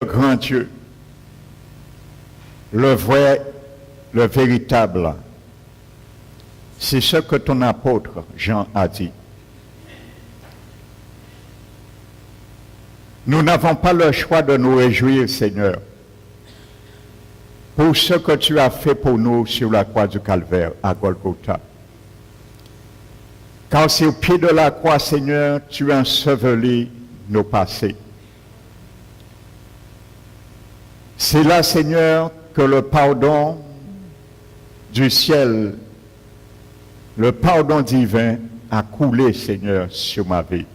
grand Dieu, le vrai, le véritable. C'est ce que ton apôtre Jean a dit. Nous n'avons pas le choix de nous réjouir, Seigneur, pour ce que tu as fait pour nous sur la croix du Calvaire à Golgotha. Car c'est au pied de la croix, Seigneur, tu as enseveli nos passés. C'est là, Seigneur, que le pardon du ciel, le pardon divin a coulé, Seigneur, sur ma vie.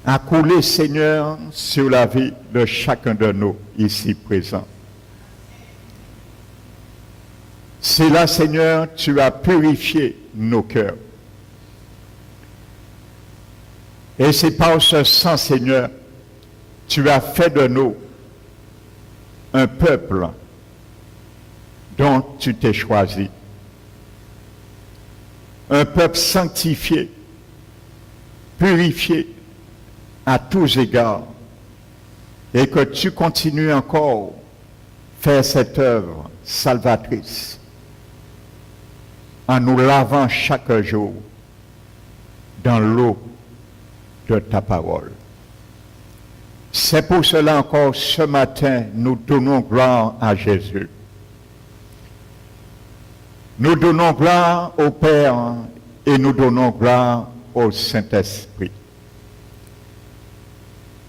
A coulé, Seigneur, sur la vie de chacun de nous ici présents. C'est là, Seigneur, tu as purifié nos cœurs. Et c'est par ce sang, Seigneur, tu as fait de nous un peuple dont tu t'es choisi. Un peuple sanctifié, purifié à tous égards. Et que tu continues encore faire cette œuvre salvatrice en nous lavant chaque jour dans l'eau de ta parole. C'est pour cela encore ce matin, nous donnons gloire à Jésus. Nous donnons gloire au Père et nous donnons gloire au Saint-Esprit.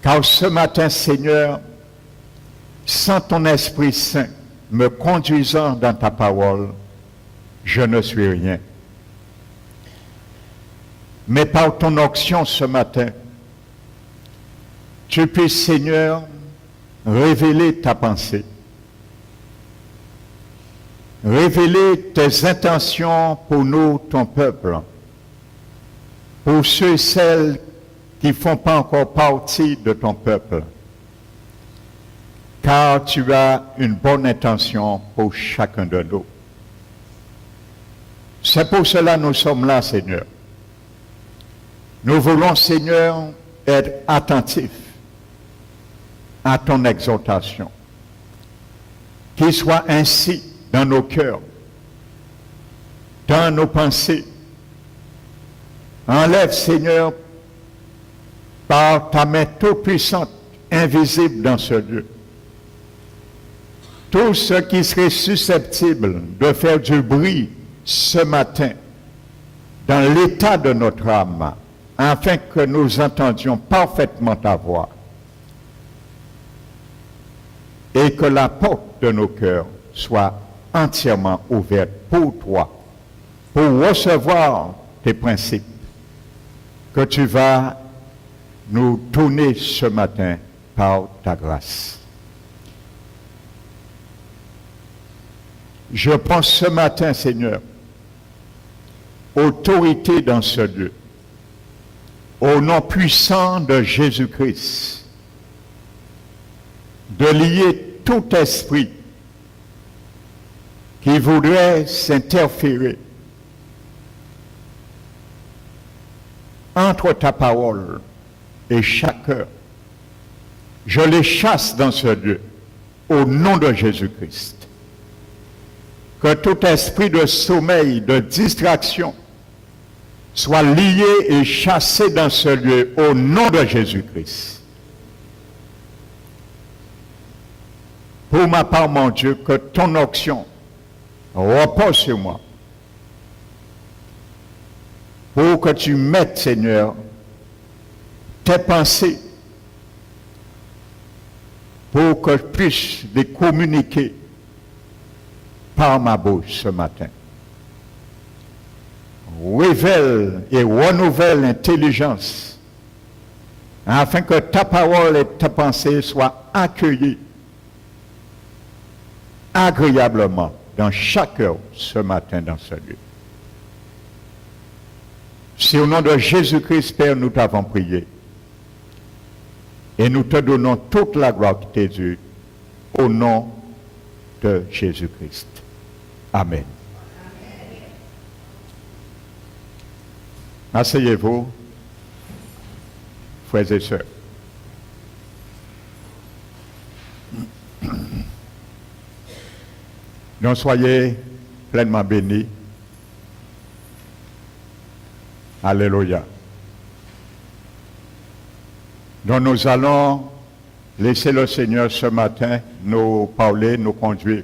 Car ce matin, Seigneur, sans ton Esprit Saint me conduisant dans ta parole, je ne suis rien. Mais par ton onction ce matin, tu puisses, Seigneur, révéler ta pensée, révéler tes intentions pour nous, ton peuple, pour ceux et celles qui ne font pas encore partie de ton peuple, car tu as une bonne intention pour chacun de nous. C'est pour cela que nous sommes là, Seigneur. Nous voulons, Seigneur, être attentifs à ton exhortation. Qu'il soit ainsi dans nos cœurs, dans nos pensées. Enlève, Seigneur, par ta main toute puissante, invisible dans ce lieu, tout ce qui serait susceptible de faire du bruit ce matin dans l'état de notre âme, afin que nous entendions parfaitement ta voix et que la porte de nos cœurs soit entièrement ouverte pour toi, pour recevoir tes principes que tu vas nous donner ce matin par ta grâce. Je prends ce matin, Seigneur, autorité dans ce lieu, au nom puissant de Jésus-Christ, de lier tout esprit qui voudrait s'interférer entre ta parole et chaque heure. Je les chasse dans ce lieu, au nom de Jésus-Christ. Que tout esprit de sommeil, de distraction, soit lié et chassé dans ce lieu, au nom de Jésus-Christ. Pour ma part, mon Dieu, que ton onction repose sur moi. Pour que tu mettes, Seigneur, tes pensées, pour que je puisse les communiquer par ma bouche ce matin. Révèle et renouvelle l'intelligence afin que ta parole et ta pensée soient accueillies agréablement dans chaque heure ce matin dans ce lieu. C'est au nom de Jésus-Christ, Père, nous t'avons prié. Et nous te donnons toute la gloire qui t'est due au nom de Jésus-Christ. Amen. Asseyez-vous, frères et sœurs. Donc soyez pleinement bénis. Alléluia. Donc nous allons laisser le Seigneur ce matin nous parler, nous conduire.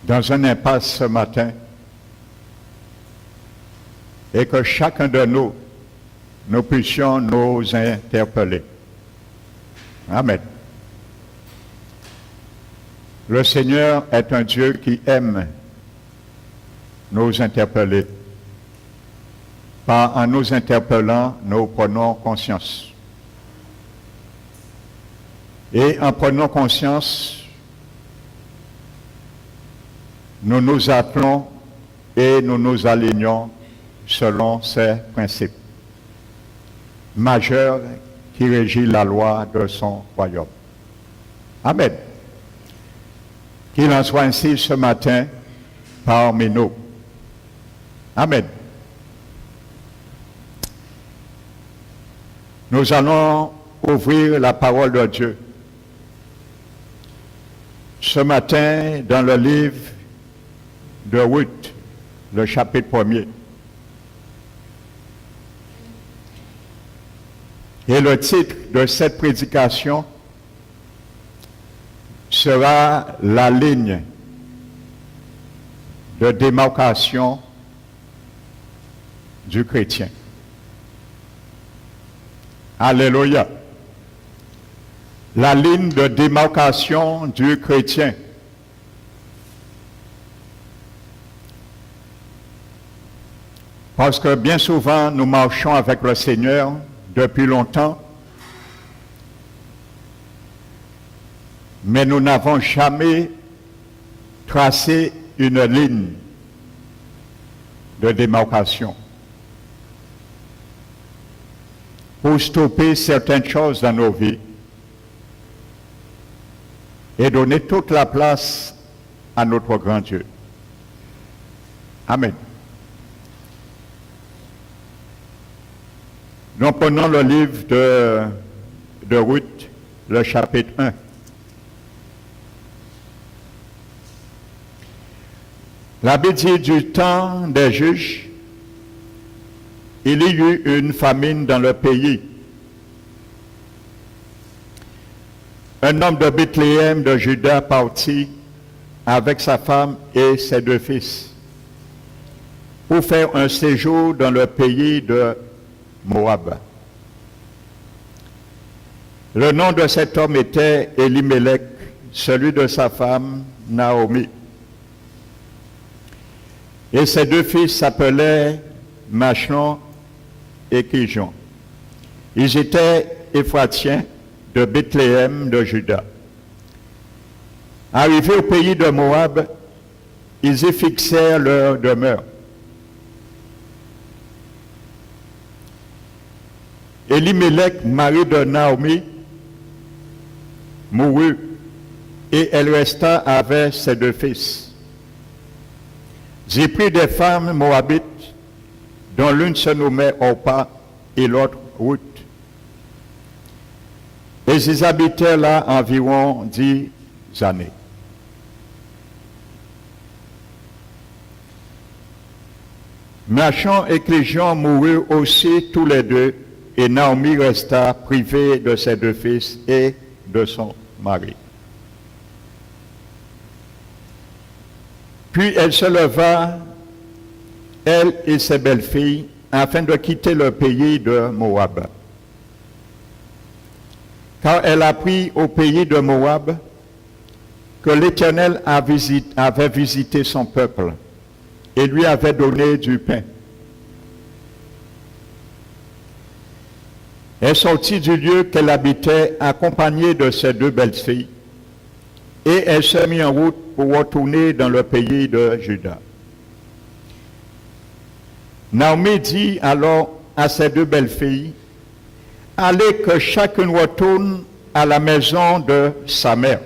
Dans un impasse ce matin, et que chacun de nous puissions nous interpeller. Amen. Le Seigneur est un Dieu qui aime nous interpeller. En nous interpellant, nous prenons conscience. Et en prenant conscience, nous nous appelons et nous nous alignons selon ces principes majeurs qui régissent la loi de son royaume. Amen. Qu'il en soit ainsi ce matin parmi nous. Amen. Nous allons ouvrir la parole de Dieu. Ce matin, dans le livre de Ruth, le chapitre 1er. Et le titre de cette prédication sera la ligne de démarcation du chrétien. Alléluia. La ligne de démarcation du chrétien. Parce que bien souvent, nous marchons avec le Seigneur depuis longtemps, mais nous n'avons jamais tracé une ligne de démarcation pour stopper certaines choses dans nos vies et donner toute la place à notre grand Dieu. Amen. Nous prenons le livre de Ruth, le chapitre 1. La Bible dit du temps des juges, il y eut une famine dans le pays. Un homme de Bethléem de Juda partit avec sa femme et ses 2 fils pour faire un séjour dans le pays de Moab. Le nom de cet homme était Elimelech, celui de sa femme Naomi. Et ses 2 fils s'appelaient Machlon et Kijon. Ils étaient Éphratiens de Bethléem de Juda. Arrivés au pays de Moab, ils y fixèrent leur demeure. Elimelech, mari de Naomi, mourut et elle resta avec ses 2 fils. J'ai pris des femmes moabites, dont l'une se nommait Orpa et l'autre Ruth. Et ils habitaient là environ 10 années. Machlon et Kijon moururent aussi tous les 2, et Naomi resta privée de ses 2 fils et de son mari. Puis elle se leva, elle et ses belles-filles, afin de quitter le pays de Moab. Car elle apprit au pays de Moab que l'Éternel avait visité son peuple et lui avait donné du pain. Elle sortit du lieu qu'elle habitait accompagnée de ses 2 belles-filles et elle se mit en route pour retourner dans le pays de Juda. Naomi dit alors à ses 2 belles-filles, « Allez que chacune retourne à la maison de sa mère.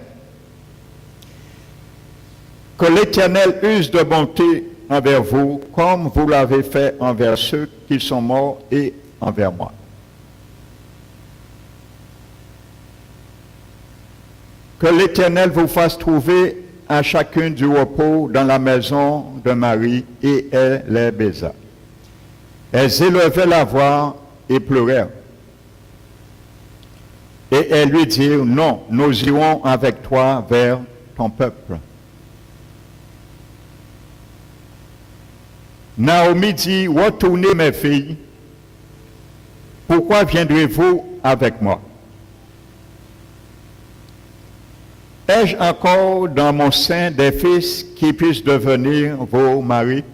Que l'Éternel use de bonté envers vous, comme vous l'avez fait envers ceux qui sont morts et envers moi. » Que l'Éternel vous fasse trouver à chacun du repos dans la maison de Marie, et elle les baisa. Elles élevaient la voix et pleurèrent. Et elles lui dirent, non, nous irons avec toi vers ton peuple. Naomi dit, retournez mes filles, pourquoi viendrez-vous avec moi? Ai-je encore dans mon sein des fils qui puissent devenir vos maris?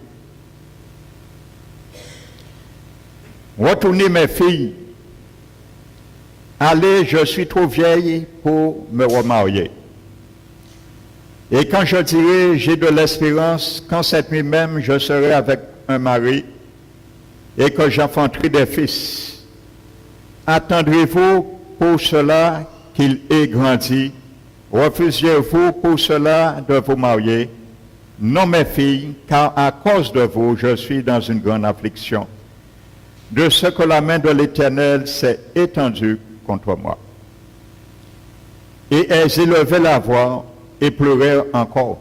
Retournez mes filles, allez, je suis trop vieille pour me remarier. Et quand je dirai, j'ai de l'espérance, quand cette nuit même je serai avec un mari et que j'enfanterai des fils, attendrez-vous pour cela qu'il ait grandi? Refusez-vous pour cela de vous marier? Non, mes filles, car à cause de vous, je suis dans une grande affliction, de ce que la main de l'Éternel s'est étendue contre moi. Et elles élevaient la voix et pleurèrent encore.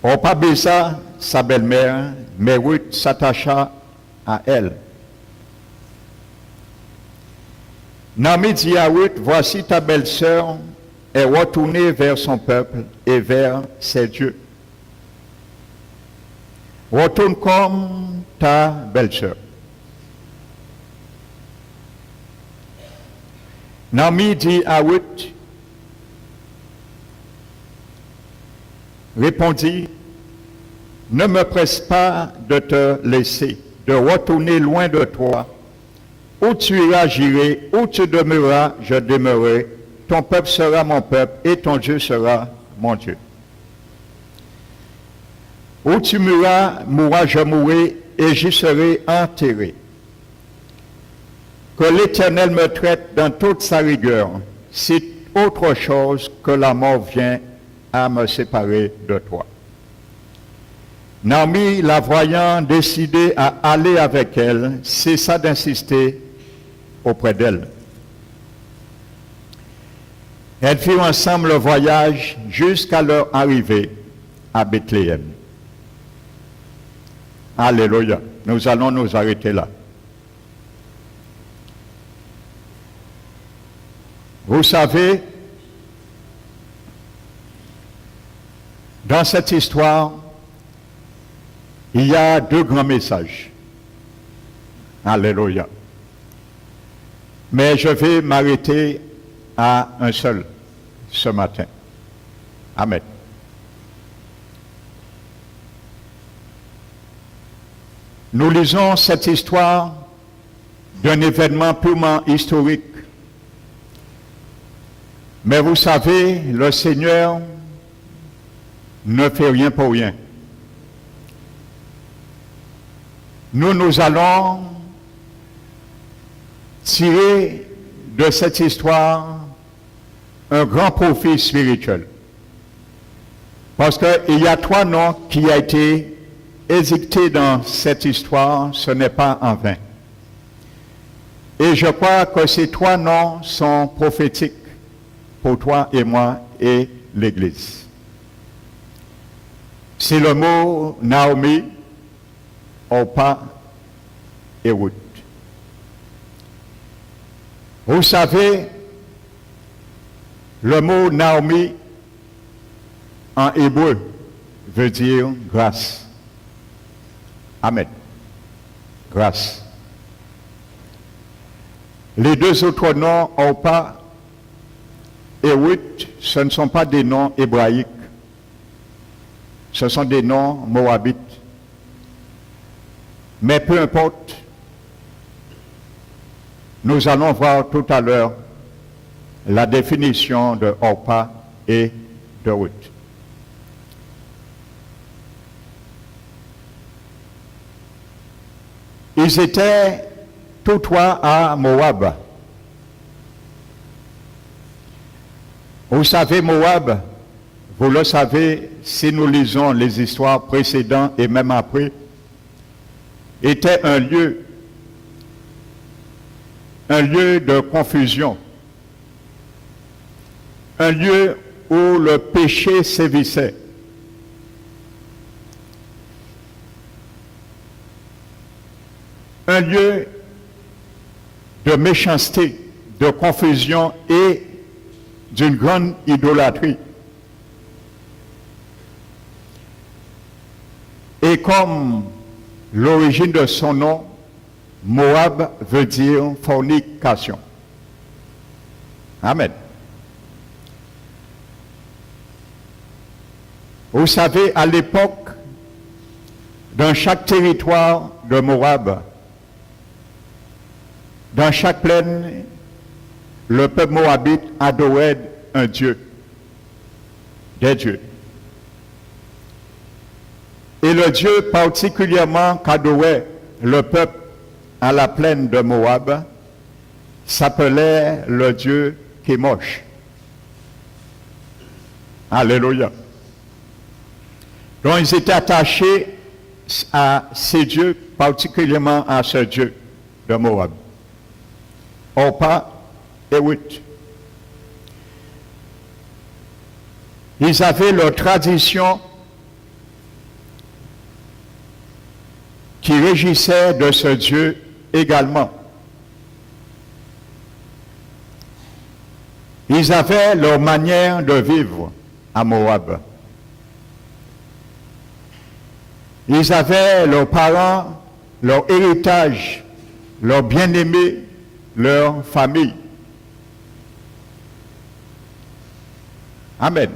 Orpa baisa sa belle-mère, mais Ruth s'attacha à elle. Naomi dit à Ruth, voici ta belle-sœur est retournée vers son peuple et vers ses dieux. Retourne comme ta belle-sœur. Naomi dit à Ruth, répondit, ne me presse pas de te laisser, de retourner loin de toi. Où tu iras, j'irai, où tu demeureras, je demeurerai. Ton peuple sera mon peuple et ton Dieu sera mon Dieu. Où tu mourras, je mourrai et j'y serai enterré. Que l'Éternel me traite dans toute sa rigueur, si autre chose que la mort vient à me séparer de toi. Naomi, la voyant décidée à aller avec elle, cessa d'insister auprès d'elle. Elles firent ensemble le voyage jusqu'à leur arrivée à Bethléem. Alléluia. Nous allons nous arrêter là. Vous savez, dans cette histoire, il y a deux grands messages. Alléluia. Mais je vais m'arrêter à un seul ce matin. Amen. Nous lisons cette histoire d'un événement purement historique. Mais vous savez, le Seigneur ne fait rien pour rien. Nous allons tirer de cette histoire un grand profit spirituel. Parce qu'il y a trois noms qui ont été édictés dans cette histoire, ce n'est pas en vain. Et je crois que ces trois noms sont prophétiques pour toi et moi et l'Église. C'est le mot Naomi, Orpa et Ruth. Vous savez, le mot Naomi en hébreu veut dire grâce. Amen. Grâce. Les deux autres noms, Orpa et Ruth, ce ne sont pas des noms hébraïques. Ce sont des noms moabites. Mais peu importe, nous allons voir tout à l'heure la définition de Orpa et de Ruth. Ils étaient tous trois à Moab. Vous savez, Moab, vous le savez, si nous lisons les histoires précédentes et même après, était un lieu de confusion, un lieu où le péché sévissait. Un lieu de méchanceté, de confusion et d'une grande idolâtrie. Et comme l'origine de son nom, Moab veut dire fornication. Amen. Vous savez, à l'époque, dans chaque territoire de Moab, dans chaque plaine, le peuple moabite adorait un dieu, des dieux. Et le dieu particulièrement qu'adorait le peuple à la plaine de Moab s'appelait le dieu Kémosh. Alléluia. Donc ils étaient attachés à ces dieux, particulièrement à ce dieu de Moab. Orpa et Ruth. Ils avaient leur tradition qui régissait de ce Dieu également. Ils avaient leur manière de vivre à Moab. Ils avaient leurs parents, leur héritage, leurs bien-aimés, leur famille. Amen.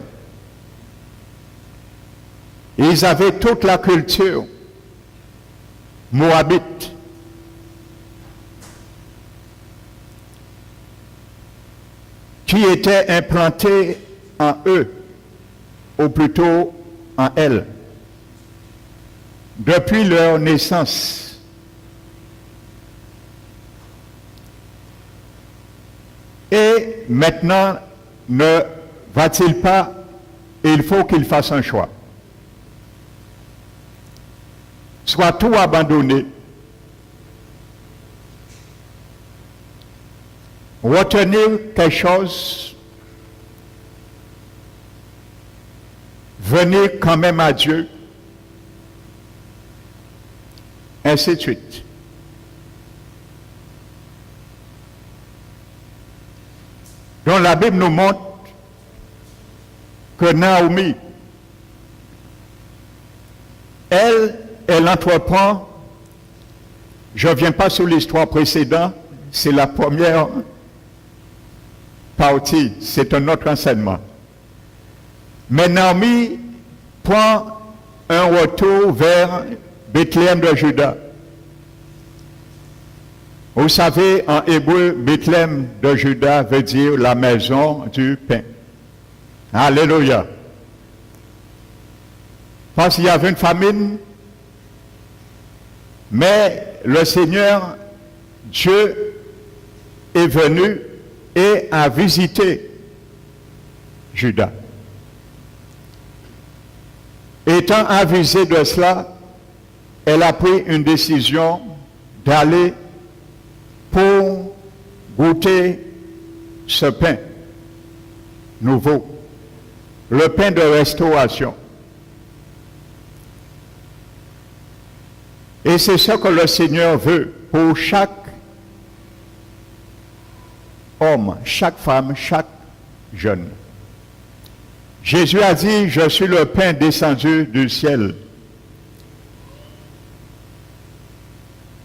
Ils avaient toute la culture moabite. Qui était implantée en eux, ou plutôt en elles, depuis leur naissance. Et maintenant, ne va-t-il pas, il faut qu'il fasse un choix. Soit tout abandonné, retenir quelque chose, venir quand même à Dieu, ainsi de suite. Donc la Bible nous montre que Naomi, elle entreprend, je ne viens pas sur l'histoire précédente, c'est la première partie, c'est un autre enseignement. Mais Naomi prend un retour vers Bethléem de Juda. Vous savez, en hébreu, Bethléem de Juda veut dire la maison du pain. Alléluia. Parce qu'il y avait une famine, mais le Seigneur, Dieu, est venu et a visité Juda. Étant avisée de cela, elle a pris une décision d'aller pour goûter ce pain nouveau, le pain de restauration. Et c'est ce que le Seigneur veut pour chaque homme, chaque femme, chaque jeune. Jésus a dit, je suis le pain descendu du ciel.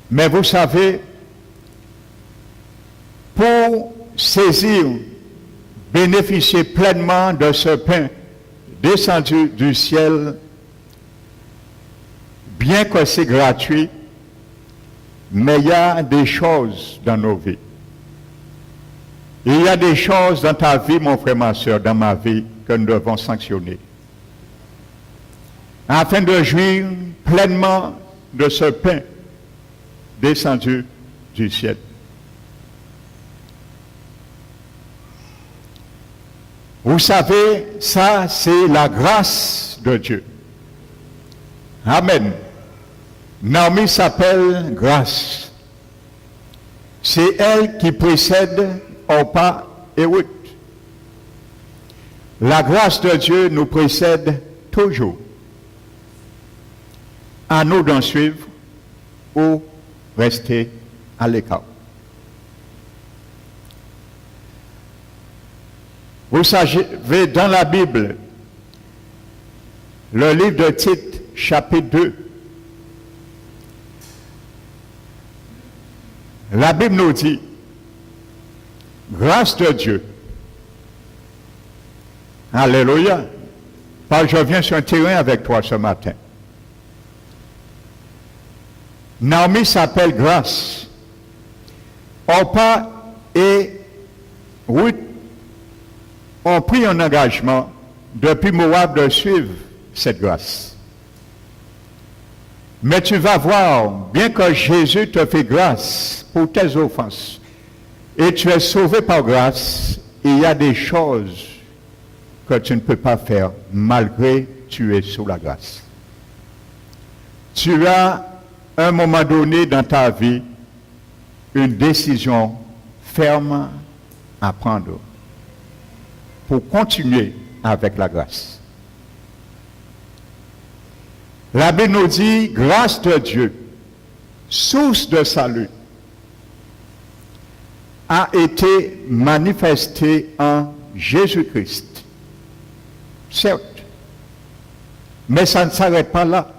Mais vous savez, pour saisir, bénéficier pleinement de ce pain descendu du ciel, bien que c'est gratuit, mais il y a des choses dans nos vies. Il y a des choses dans ta vie, mon frère, ma soeur, dans ma vie, que nous devons sanctionner. Afin de jouir pleinement de ce pain descendu du ciel. Vous savez, ça, c'est la grâce de Dieu. Amen. Naomi s'appelle grâce. C'est elle qui précède Orpa et Ruth. La grâce de Dieu nous précède toujours. À nous d'en suivre ou rester à l'écart. Vous savez, dans la Bible, le livre de Tite, chapitre 2, la Bible nous dit, grâce de Dieu. Alléluia. Parce que je viens sur un terrain avec toi ce matin. Naomi s'appelle Grâce. Orpa et Ruth ont pris un engagement depuis Moab de suivre cette grâce. Mais tu vas voir, bien que Jésus te fait grâce pour tes offenses, et tu es sauvé par grâce, il y a des choses que tu ne peux pas faire malgré que tu es sous la grâce. Tu as, à un moment donné dans ta vie, une décision ferme à prendre pour continuer avec la grâce. La Bible nous dit, grâce de Dieu, source de salut, a été manifestée en Jésus-Christ. Certes, mais ça ne s'arrête pas là.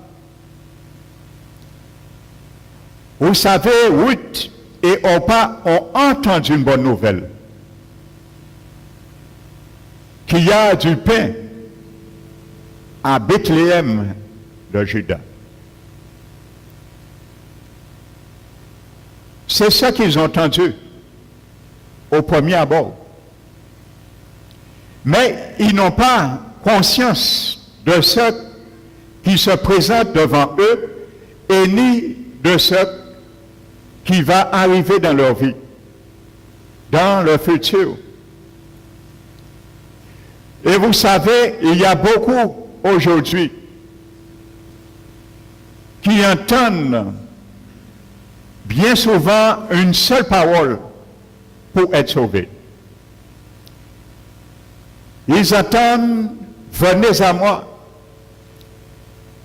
Vous savez, Ruth et Orpa ont entendu une bonne nouvelle. Qu'il y a du pain à Bethléem de Juda. C'est ça qu'ils ont entendu au premier abord. Mais ils n'ont pas conscience de ce qui se présente devant eux et ni de ce qui va arriver dans leur vie, dans le futur. Et vous savez, il y a beaucoup aujourd'hui qui entendent bien souvent une seule parole pour être sauvés. Ils entendent « Venez à moi,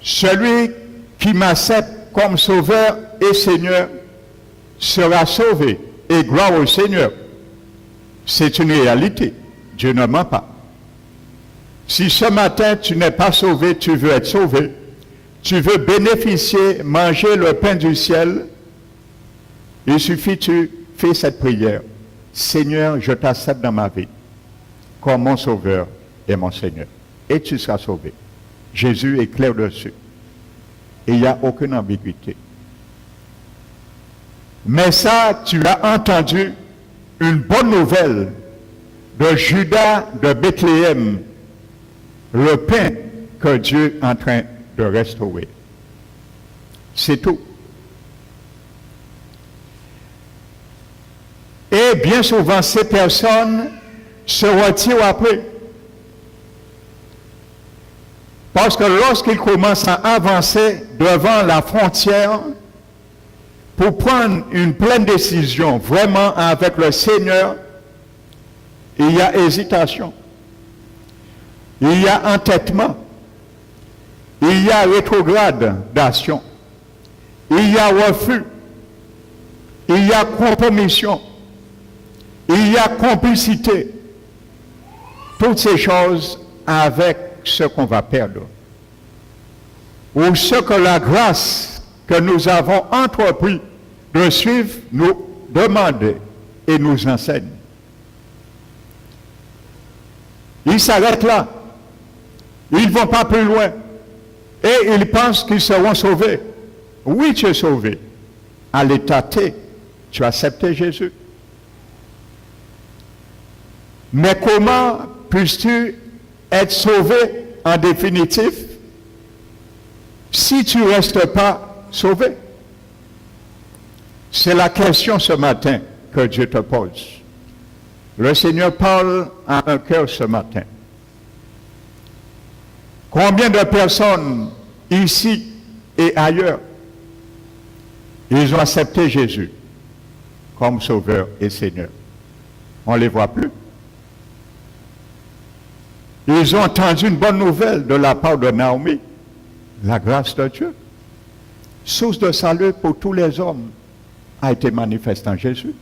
celui qui m'accepte comme sauveur et Seigneur sera sauvé, et gloire au Seigneur ». C'est une réalité, Dieu ne ment pas. Si ce matin tu n'es pas sauvé, tu veux être sauvé, tu veux bénéficier, manger le pain du ciel, il suffit que tu fais cette prière. Seigneur, je t'accepte dans ma vie comme mon sauveur et mon Seigneur. Et tu seras sauvé. Jésus est clair dessus. Et il n'y a aucune ambiguïté. Mais ça, tu as entendu une bonne nouvelle de Judas de Bethléem, le pain que Dieu est en train de restaurer. C'est tout. Et bien souvent, ces personnes se retirent après. Parce que lorsqu'ils commencent à avancer devant la frontière pour prendre une pleine décision vraiment avec le Seigneur, il y a hésitation. Il y a entêtement, il y a rétrogradation, il y a refus, il y a compromission, il y a complicité. Toutes ces choses avec ce qu'on va perdre. Ou ce que la grâce que nous avons entrepris de suivre nous demande et nous enseigne. Ils s'arrêtent là. Ils ne vont pas plus loin. Et ils pensent qu'ils seront sauvés. Oui, tu es sauvé. À l'état T, tu as accepté Jésus. Mais comment puisses-tu être sauvé en définitif si tu ne restes pas sauvé? C'est la question ce matin que Dieu te pose. Le Seigneur parle à un cœur ce matin. Combien de personnes ici et ailleurs, ils ont accepté Jésus comme Sauveur et Seigneur? On ne les voit plus. Ils ont entendu une bonne nouvelle de la part de Naomi, la grâce de Dieu, source de salut pour tous les hommes, a été manifestée en Jésus.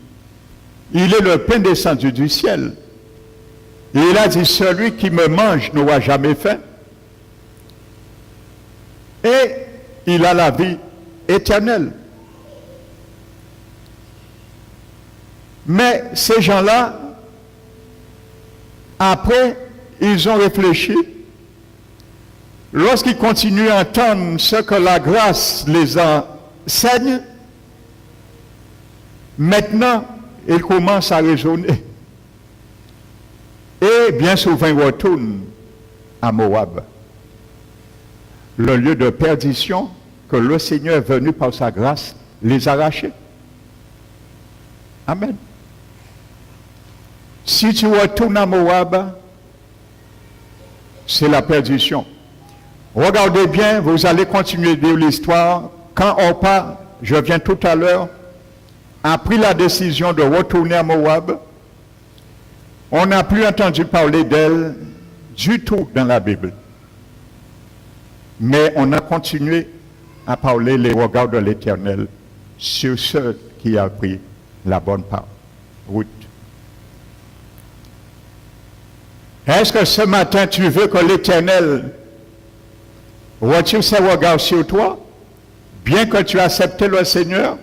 Il est le pain descendu du ciel. Et il a dit, celui qui me mange n'aura jamais faim. Et il a la vie éternelle. Mais ces gens-là, après, ils ont réfléchi. Lorsqu'ils continuent à entendre ce que la grâce les enseigne, maintenant, ils commencent à raisonner. Et bien souvent, ils retournent à Moab, le lieu de perdition que le Seigneur est venu par sa grâce les arracher. Amen. Si tu retournes à Moab, c'est la perdition. Regardez bien, vous allez continuer de lire l'histoire. Quand Orpa, je viens tout à l'heure, a pris la décision de retourner à Moab, on n'a plus entendu parler d'elle du tout dans la Bible. Mais on a continué à parler les regards de l'Éternel sur ceux qui ont pris la bonne route. Est-ce que ce matin tu veux que l'Éternel retire ses regards sur toi, bien que tu aies accepté le Seigneur,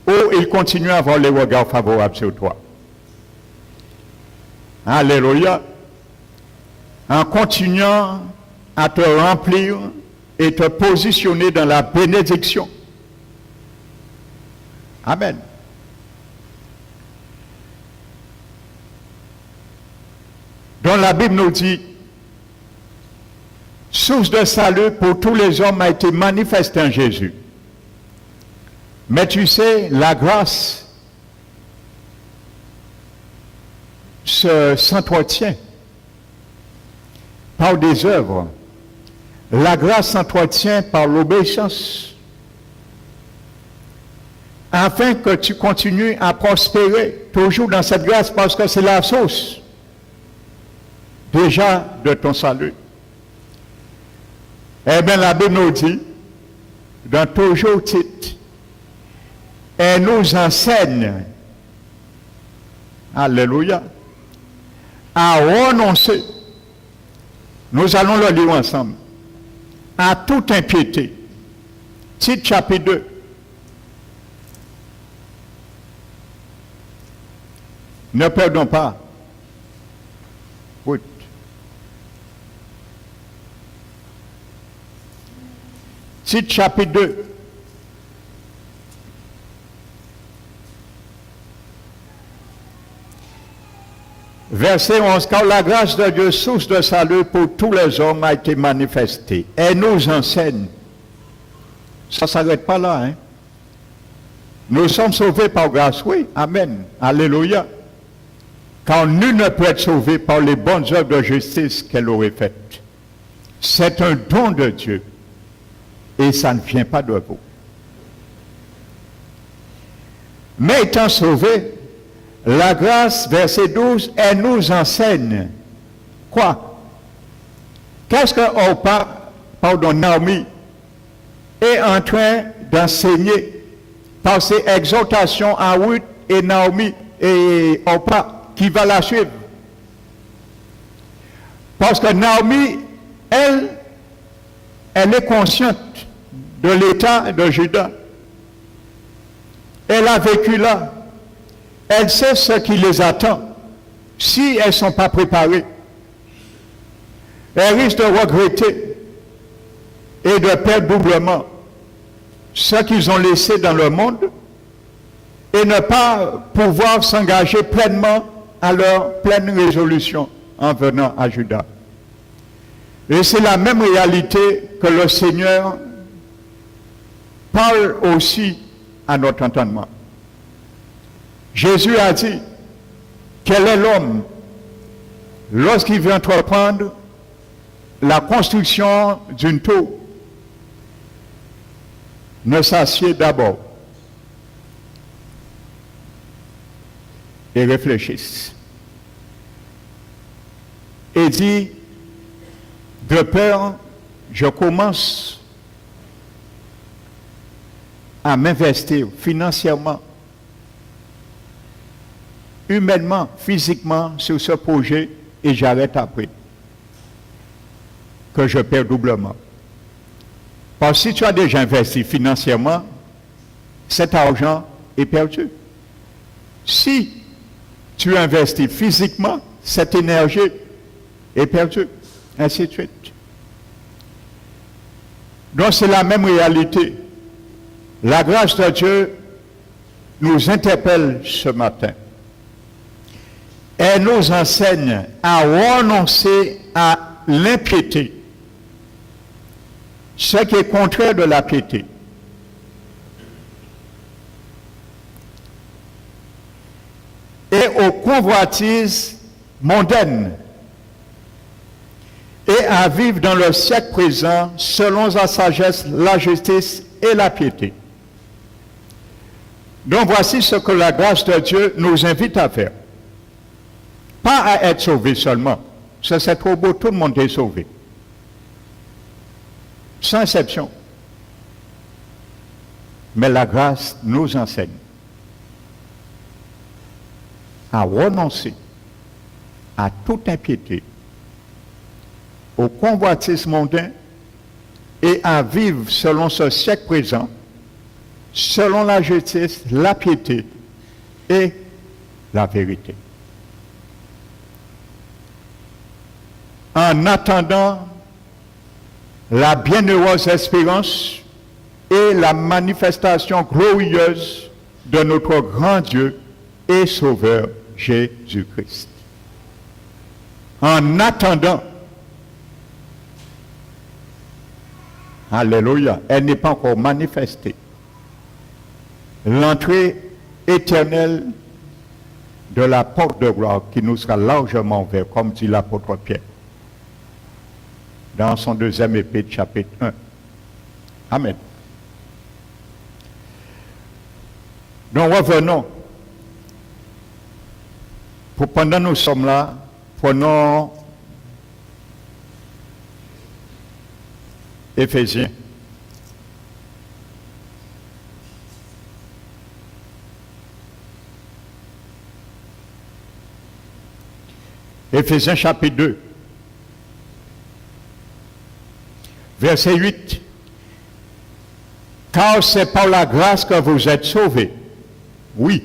ou il continue à avoir les regards favorables sur toi? Alléluia. En continuant à te remplir et te positionner dans la bénédiction. Amen. Donc la Bible nous dit, source de salut pour tous les hommes a été manifestée en Jésus. Mais tu sais, la grâce s'entretient par des œuvres. La grâce s'entretient par l'obéissance, afin que tu continues à prospérer toujours dans cette grâce, parce que c'est la source déjà de ton salut. Eh bien, la Bible nous dit, dans toujours titre, elle nous enseigne, alléluia, à renoncer. Nous allons le lire ensemble. À toute impiété. Titre chapitre 2. Ne perdons pas. Oui. Titre chapitre 2. Verset 11, car la grâce de Dieu, source de salut pour tous les hommes, a été manifestée. Elle nous enseigne. Ça ne s'arrête pas là. Hein? Nous sommes sauvés par grâce, oui. Amen. Alléluia. Car nul ne peut être sauvé par les bonnes œuvres de justice qu'elle aurait faites. C'est un don de Dieu. Et ça ne vient pas de vous. Mais étant sauvés, la grâce, verset 12, elle nous enseigne. Quoi? Qu'est-ce que Naomi est en train d'enseigner par ses exhortations à Ruth et Naomi et Orpa qui va la suivre? Parce que Naomi, elle est consciente de l'état de Juda. Elle a vécu là. Elle sait ce qui les attend si elles ne sont pas préparées. Elles risquent de regretter et de perdre doublement ce qu'ils ont laissé dans le monde et ne pas pouvoir s'engager pleinement à leur pleine résolution en venant à Juda. Et c'est la même réalité que le Seigneur parle aussi à notre entendement. Jésus a dit, quel est l'homme lorsqu'il veut entreprendre la construction d'une tour? Ne s'assied d'abord et réfléchisse. Et dit, De peur, je commence à m'investir financièrement, humainement, physiquement sur ce projet et j'arrête après. Que je perds doublement. Parce que si tu as déjà investi financièrement, cet argent est perdu. Si tu investis physiquement, cette énergie est perdue. Ainsi de suite. Donc c'est la même réalité. La grâce de Dieu nous interpelle ce matin. Elle nous enseigne à renoncer à l'impiété, ce qui est contraire de la piété. Et aux convoitises mondaines, et à vivre dans le siècle présent selon la sagesse, la justice et la piété. Donc voici ce que la grâce de Dieu nous invite à faire. Pas à être sauvé seulement. Ça c'est trop beau, tout le monde est sauvé. Sans exception. Mais la grâce nous enseigne à renoncer à toute impiété, au convoitisme mondain et à vivre selon ce siècle présent, selon la justice, la piété et la vérité. En attendant la bienheureuse espérance et la manifestation glorieuse de notre grand Dieu et Sauveur Jésus-Christ. En attendant, alléluia, elle n'est pas encore manifestée. L'entrée éternelle de la porte de gloire qui nous sera largement ouverte, comme dit l'apôtre Pierre, dans son 2e épître, chapitre 1. Amen. Donc revenons. Pendant que nous sommes là, prenons Éphésiens. Éphésiens chapitre 2. Verset 8. Car c'est par la grâce que vous êtes sauvés. Oui.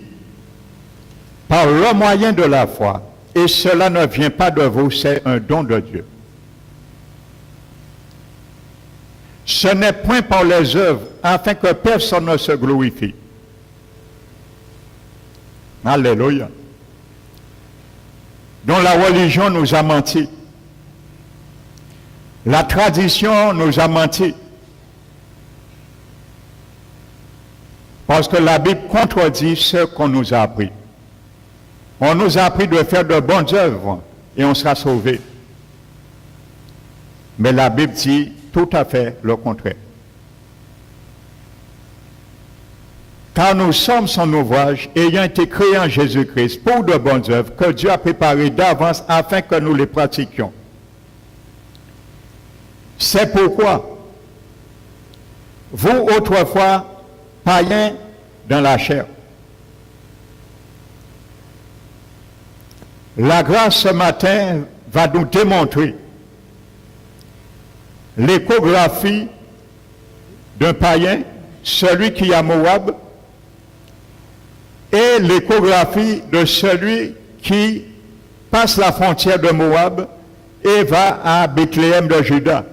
Par le moyen de la foi. Et cela ne vient pas de vous, c'est un don de Dieu. Ce n'est point par les œuvres, afin que personne ne se glorifie. Alléluia. Dont la religion nous a menti. La tradition nous a menti. Parce que la Bible contredit ce qu'on nous a appris. On nous a appris de faire de bonnes œuvres et on sera sauvé. Mais la Bible dit tout à fait le contraire. Car nous sommes son ouvrage, ayant été créés en Jésus-Christ pour de bonnes œuvres que Dieu a préparées d'avance afin que nous les pratiquions. C'est pourquoi, vous autrefois, païens dans la chair, la grâce ce matin va nous démontrer l'échographie d'un païen, celui qui est à Moab, et l'échographie de celui qui passe la frontière de Moab et va à Bethléem de Juda,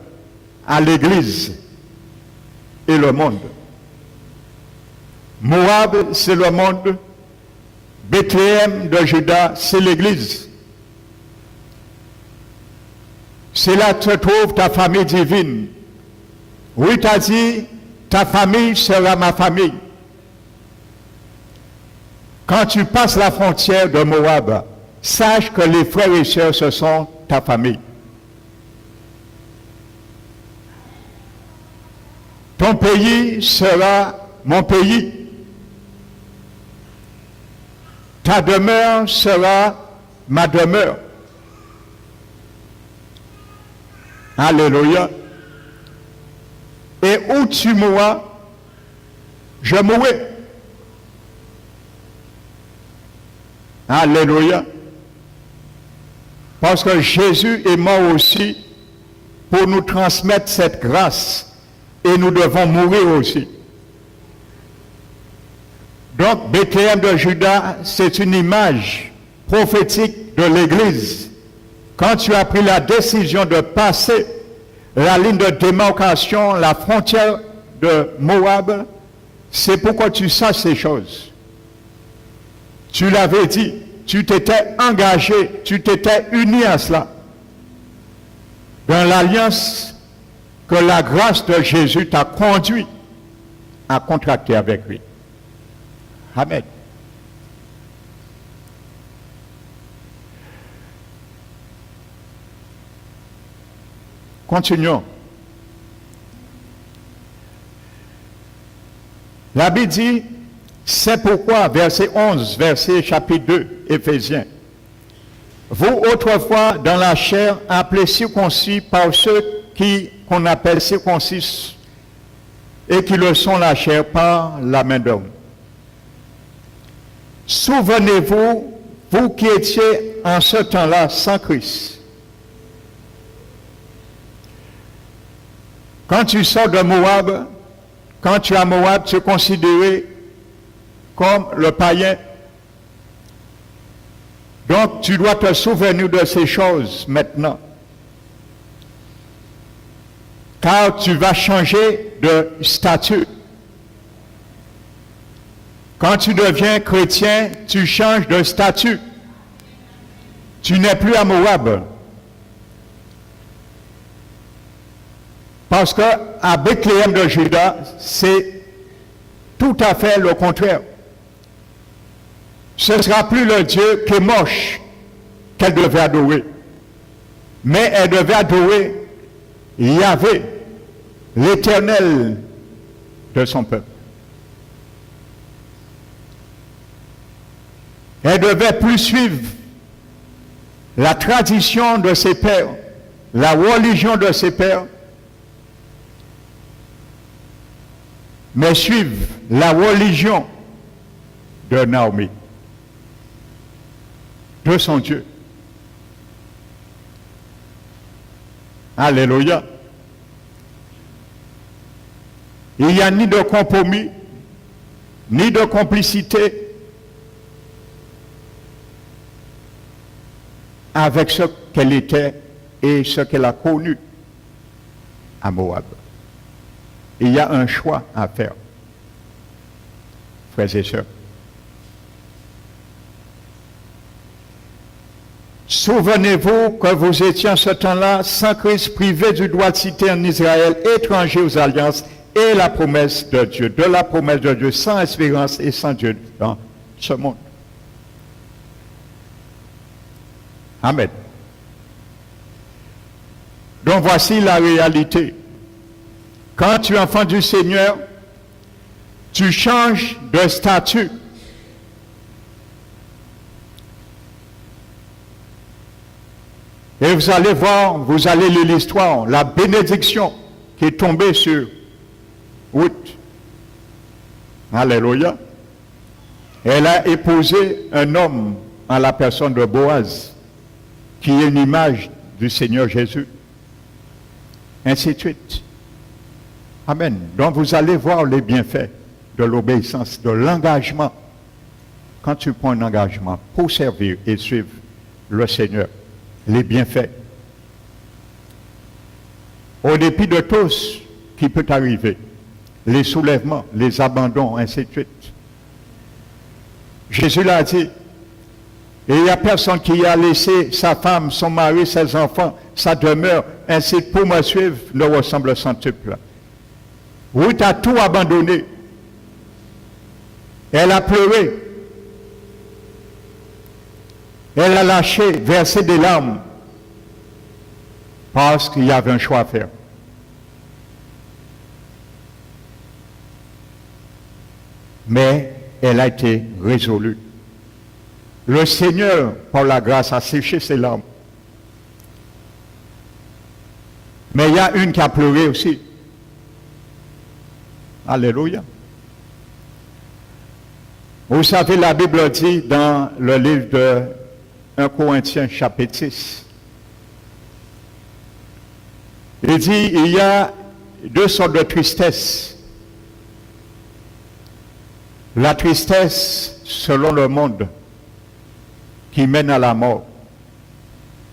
à l'église et le monde. Moab, c'est le monde. Bethléem de Juda, c'est l'église. C'est là que se trouve ta famille divine. Oui, t'as dit, ta famille sera ma famille. Quand tu passes la frontière de Moab, sache que les frères et sœurs, ce sont ta famille. Ton pays sera mon pays. Ta demeure sera ma demeure. Alléluia. Et où tu mourras, je mourrai. Alléluia. Parce que Jésus est mort aussi pour nous transmettre cette grâce. Et nous devons mourir aussi. Donc, Bethléem de Juda, c'est une image prophétique de l'Église. Quand tu as pris la décision de passer la ligne de démarcation, la frontière de Moab, c'est pourquoi tu saches ces choses. Tu l'avais dit, tu t'étais engagé, tu t'étais uni à cela. Dans l'alliance que la grâce de Jésus t'a conduit à contracter avec lui. Amen. Continuons. La Bible dit, c'est pourquoi, verset 11, verset chapitre 2, Éphésiens, vous autrefois dans la chair appelés circoncis par ceux qu'on appelle circoncis et qui le sont la chair par la main d'homme. Souvenez-vous, vous qui étiez en ce temps-là sans Christ. Quand tu sors de Moab, quand tu es à Moab, tu es considéré comme le païen. Donc, tu dois te souvenir de ces choses maintenant. Car tu vas changer de statut. Quand tu deviens chrétien, tu changes de statut. Tu n'es plus à Moab. Parce qu'à Bethléem de Juda, c'est tout à fait le contraire. Ce ne sera plus le Dieu Kémosh qu'elle devait adorer. Mais elle devait adorer Yahvé, l'Éternel de son peuple. Elle devait plus suivre la tradition de ses pères, la religion de ses pères, mais suivre la religion de Naomi, de son Dieu. Alléluia. Il n'y a ni de compromis, ni de complicité avec ce qu'elle était et ce qu'elle a connu à Moab. Il y a un choix à faire, frères et sœurs. Souvenez-vous que vous étiez en ce temps-là sans Christ, privé du droit de cité en Israël, étranger aux alliances et la promesse de Dieu, sans espérance et sans Dieu dans ce monde. Amen. Donc voici la réalité. Quand tu es enfant du Seigneur, tu changes de statut. Et vous allez voir, vous allez lire l'histoire, la bénédiction qui est tombée sur Ruth. Alléluia. Elle a épousé un homme en la personne de Boaz, qui est une image du Seigneur Jésus. Ainsi de suite. Amen. Donc vous allez voir les bienfaits de l'obéissance, de l'engagement. Quand tu prends un engagement pour servir et suivre le Seigneur, les bienfaits. Au dépit de tout ce qui peut arriver, les soulèvements, les abandons, ainsi de suite. Jésus l'a dit, et il n'y a personne qui a laissé sa femme, son mari, ses enfants, sa demeure, ainsi pour me suivre, ne ressemble au centuple. Ruth a tout abandonné. Elle a pleuré. Elle a lâché, versé des larmes, parce qu'il y avait un choix à faire. Mais elle a été résolue. Le Seigneur, par la grâce, a séché ses larmes. Mais il y a une qui a pleuré aussi. Alléluia. Vous savez, la Bible dit dans le livre de 1 Corinthiens chapitre 6, il dit, il y a deux sortes de tristesse. La tristesse selon le monde qui mène à la mort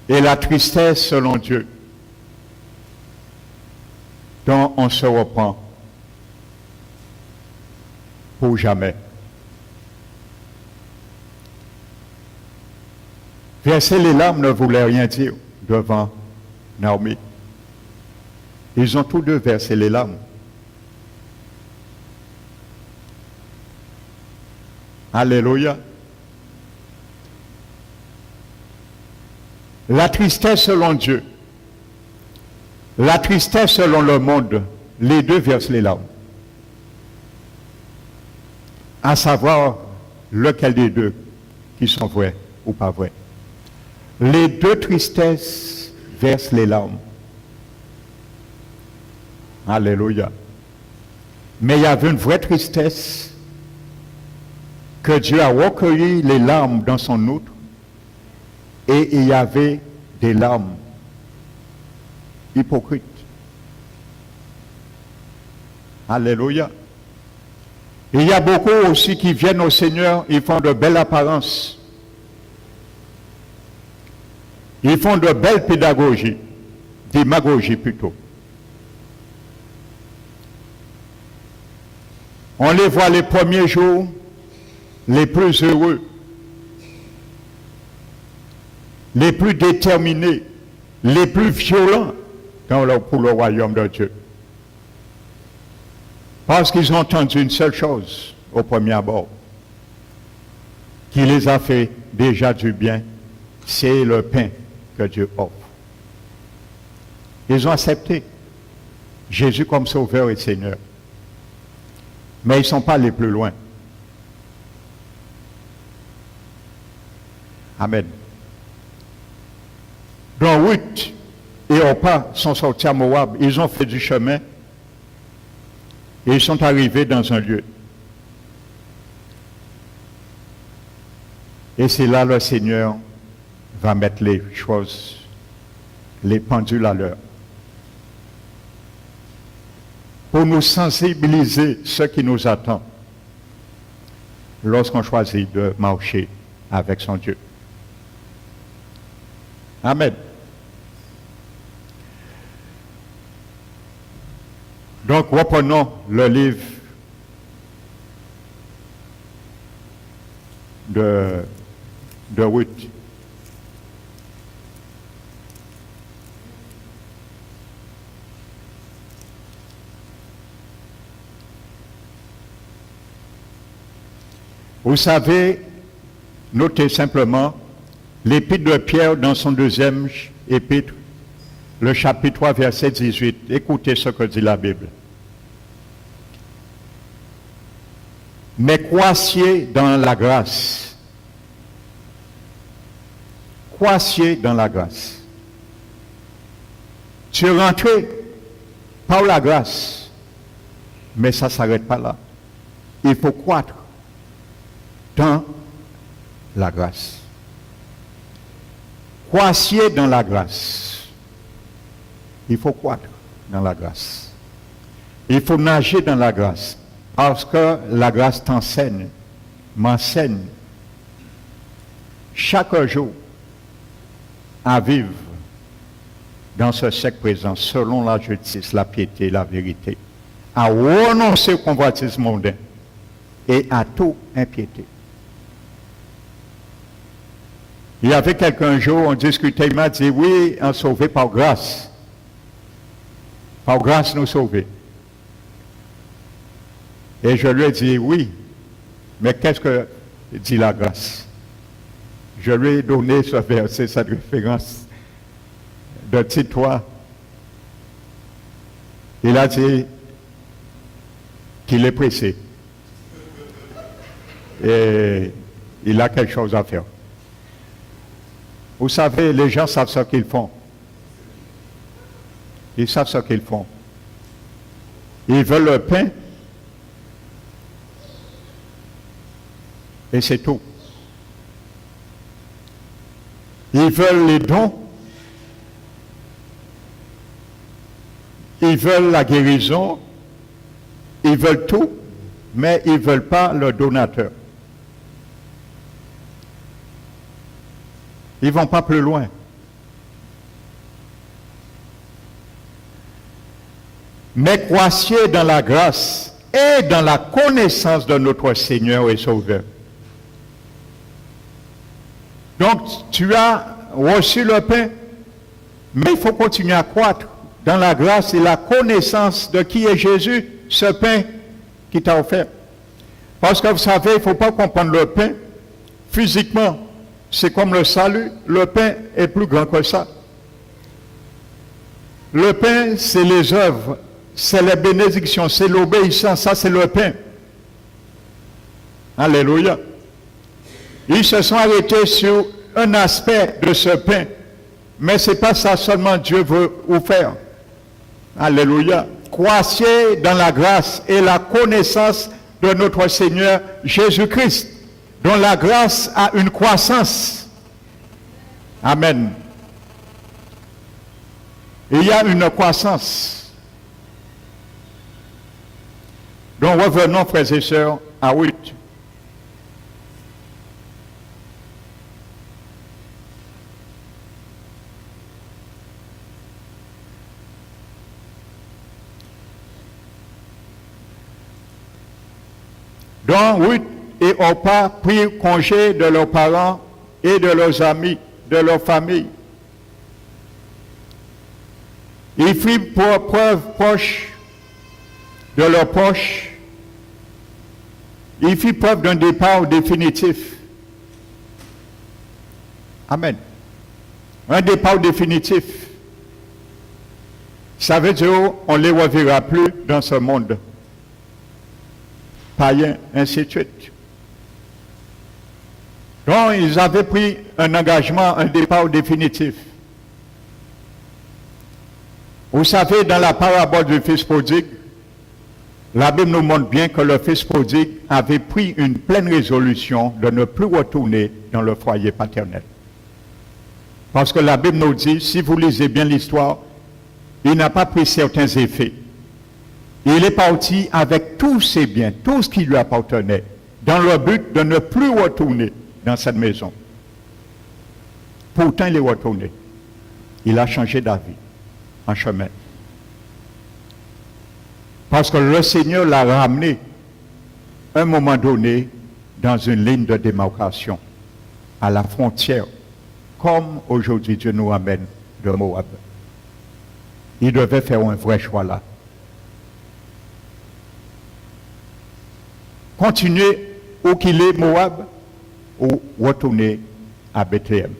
et la tristesse selon Dieu dont on se reprend pour jamais. Verser les larmes ne voulait rien dire devant Naomi. Ils ont tous deux versé les larmes. Alléluia. La tristesse selon Dieu, la tristesse selon le monde, les deux versent les larmes. À savoir lequel des deux qui sont vrais ou pas vrais. Les deux tristesses versent les larmes. Alléluia. Mais il y avait une vraie tristesse que Dieu a recueilli les larmes dans son outre et il y avait des larmes hypocrites. Alléluia. Il y a beaucoup aussi qui viennent au Seigneur, ils font de belles apparences. Ils font de belles pédagogies, démagogie plutôt. On les voit les premiers jours les plus heureux, les plus déterminés, les plus violents pour le royaume de Dieu. Parce qu'ils ont entendu une seule chose au premier abord, qui les a fait déjà du bien, c'est le pain que Dieu offre. Ils ont accepté Jésus comme Sauveur et Seigneur. Mais ils ne sont pas allés plus loin. Amen. Donc Ruth et Orpa sont sortis à Moab. Ils ont fait du chemin et ils sont arrivés dans un lieu. Et c'est là le Seigneur va mettre les choses, les pendules à l'heure. Pour nous sensibiliser ce qui nous attend lorsqu'on choisit de marcher avec son Dieu. Amen. Donc, reprenons le livre de Ruth. Vous savez, notez simplement l'épître de Pierre dans son deuxième épître, le chapitre 3, verset 18. Écoutez ce que dit la Bible. Mais croissiez dans la grâce. Croissiez dans la grâce. Tu es rentré par la grâce, mais ça ne s'arrête pas là. Il faut croître dans la grâce. Croissiez dans la grâce. Il faut croître dans la grâce. Il faut nager dans la grâce. Parce que la grâce t'enseigne, m'enseigne chaque jour à vivre dans ce siècle présent selon la justice, la piété, la vérité, à renoncer au convoitisme mondain et à toute impiété. Il y avait quelqu'un jour, on discutait, il m'a dit, oui, on est sauvé par grâce. Par grâce, nous sauvés. Et je lui ai dit, oui, mais qu'est-ce que dit la grâce? Je lui ai donné ce verset, cette référence de Tite 3. Il a dit qu'il est pressé. Et il a quelque chose à faire. Vous savez, les gens savent ce qu'ils font. Ils savent ce qu'ils font. Ils veulent le pain et c'est tout. Ils veulent les dons, ils veulent la guérison, ils veulent tout, mais ils ne veulent pas le donateur. Ils ne vont pas plus loin. Mais croissez dans la grâce et dans la connaissance de notre Seigneur et Sauveur. Donc, tu as reçu le pain, mais il faut continuer à croître dans la grâce et la connaissance de qui est Jésus, ce pain qui t'a offert. Parce que vous savez, il ne faut pas comprendre le pain physiquement. C'est comme le salut, le pain est plus grand que ça. Le pain, c'est les œuvres, c'est les bénédictions, c'est l'obéissance, ça c'est le pain. Alléluia. Ils se sont arrêtés sur un aspect de ce pain, mais ce n'est pas ça seulement Dieu veut vous faire. Alléluia. Croissez dans la grâce et la connaissance de notre Seigneur Jésus-Christ, dont la grâce a une croissance. Amen. Il y a une croissance. Donc revenons, frères et sœurs, à Ruth. Donc Ruth et Orpa prirent congé de leurs parents et de leurs amis, de leur famille. Ils firent preuve proche de leur poche. Ils firent preuve d'un départ définitif. Amen. Un départ définitif. Ça veut dire qu'on ne les reverra plus dans ce monde. Païens, ainsi de suite. Donc, ils avaient pris un engagement, un départ définitif. Vous savez, dans la parabole du fils prodigue, la Bible nous montre bien que le fils prodigue avait pris une pleine résolution de ne plus retourner dans le foyer paternel. Parce que la Bible nous dit, si vous lisez bien l'histoire, il n'a pas pris certains effets. Il est parti avec tous ses biens, tout ce qui lui appartenait, dans le but de ne plus retourner dans cette maison. Pourtant, il est retourné. Il a changé d'avis en chemin. Parce que le Seigneur l'a ramené, à un moment donné, dans une ligne de démarcation, à la frontière, comme aujourd'hui Dieu nous ramène de Moab. Il devait faire un vrai choix là. Continuer où qu'il est Moab ou retourner à Bethléem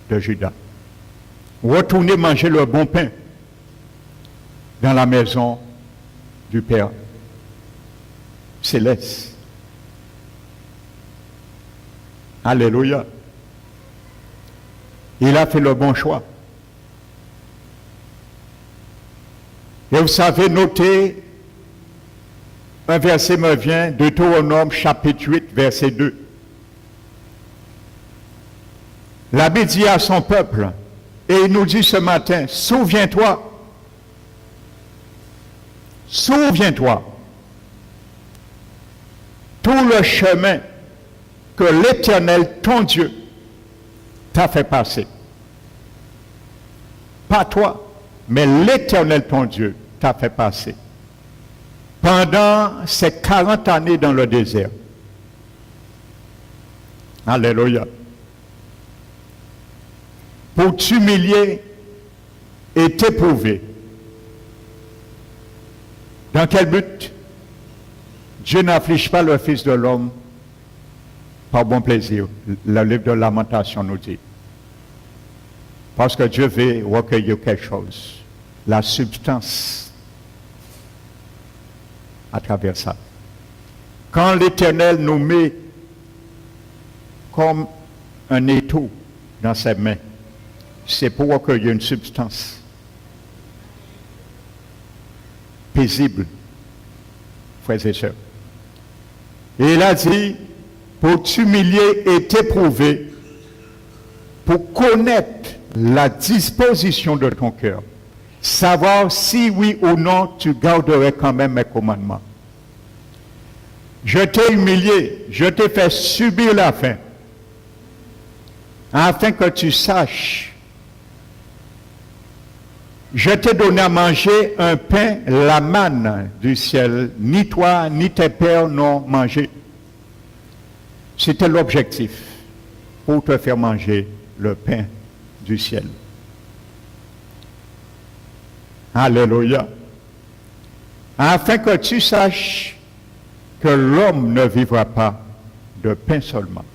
de Juda. Retourner manger le bon pain dans la maison du Père céleste. Alléluia. Il a fait le bon choix. Et vous savez, notez, un verset me vient, Deutéronome chapitre 8, verset 2. La Bible dit à son peuple, et il nous dit ce matin, souviens-toi, souviens-toi, tout le chemin que l'Éternel, ton Dieu, t'a fait passer. Pas toi, mais l'Éternel, ton Dieu, t'a fait passer. Pendant ces 40 années dans le désert. Alléluia. Pour t'humilier et t'éprouver. Dans quel but? Dieu n'afflige pas le Fils de l'homme par bon plaisir. Le livre de Lamentation nous dit. Parce que Dieu veut recueillir quelque chose. La substance à travers ça. Quand l'Éternel nous met comme un étau dans ses mains, c'est pour recueillir une substance. paisible, frères et sœurs. Et il a dit, pour t'humilier et t'éprouver, pour connaître la disposition de ton cœur, savoir si oui ou non tu garderais quand même mes commandements. Je t'ai humilié, je t'ai fait subir la faim, afin que tu saches. Je t'ai donné à manger un pain, la manne du ciel, ni toi ni tes pères n'ont mangé. C'était l'objectif, pour te faire manger le pain du ciel. Alléluia. Afin que tu saches que l'homme ne vivra pas de pain seulement,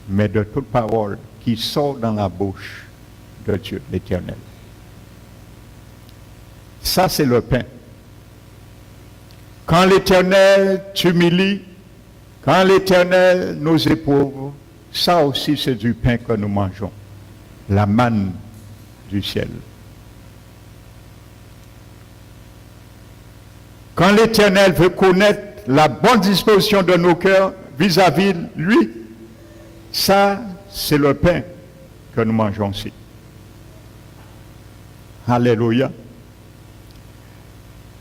mais de toute parole qui sort dans la bouche de Dieu l'Éternel. Ça, c'est le pain. Quand l'Éternel t'humilie, quand l'Éternel nous éprouve, ça aussi c'est du pain que nous mangeons, la manne du ciel. Quand l'Éternel veut connaître la bonne disposition de nos cœurs vis-à-vis de lui, ça c'est le pain que nous mangeons aussi. Alléluia.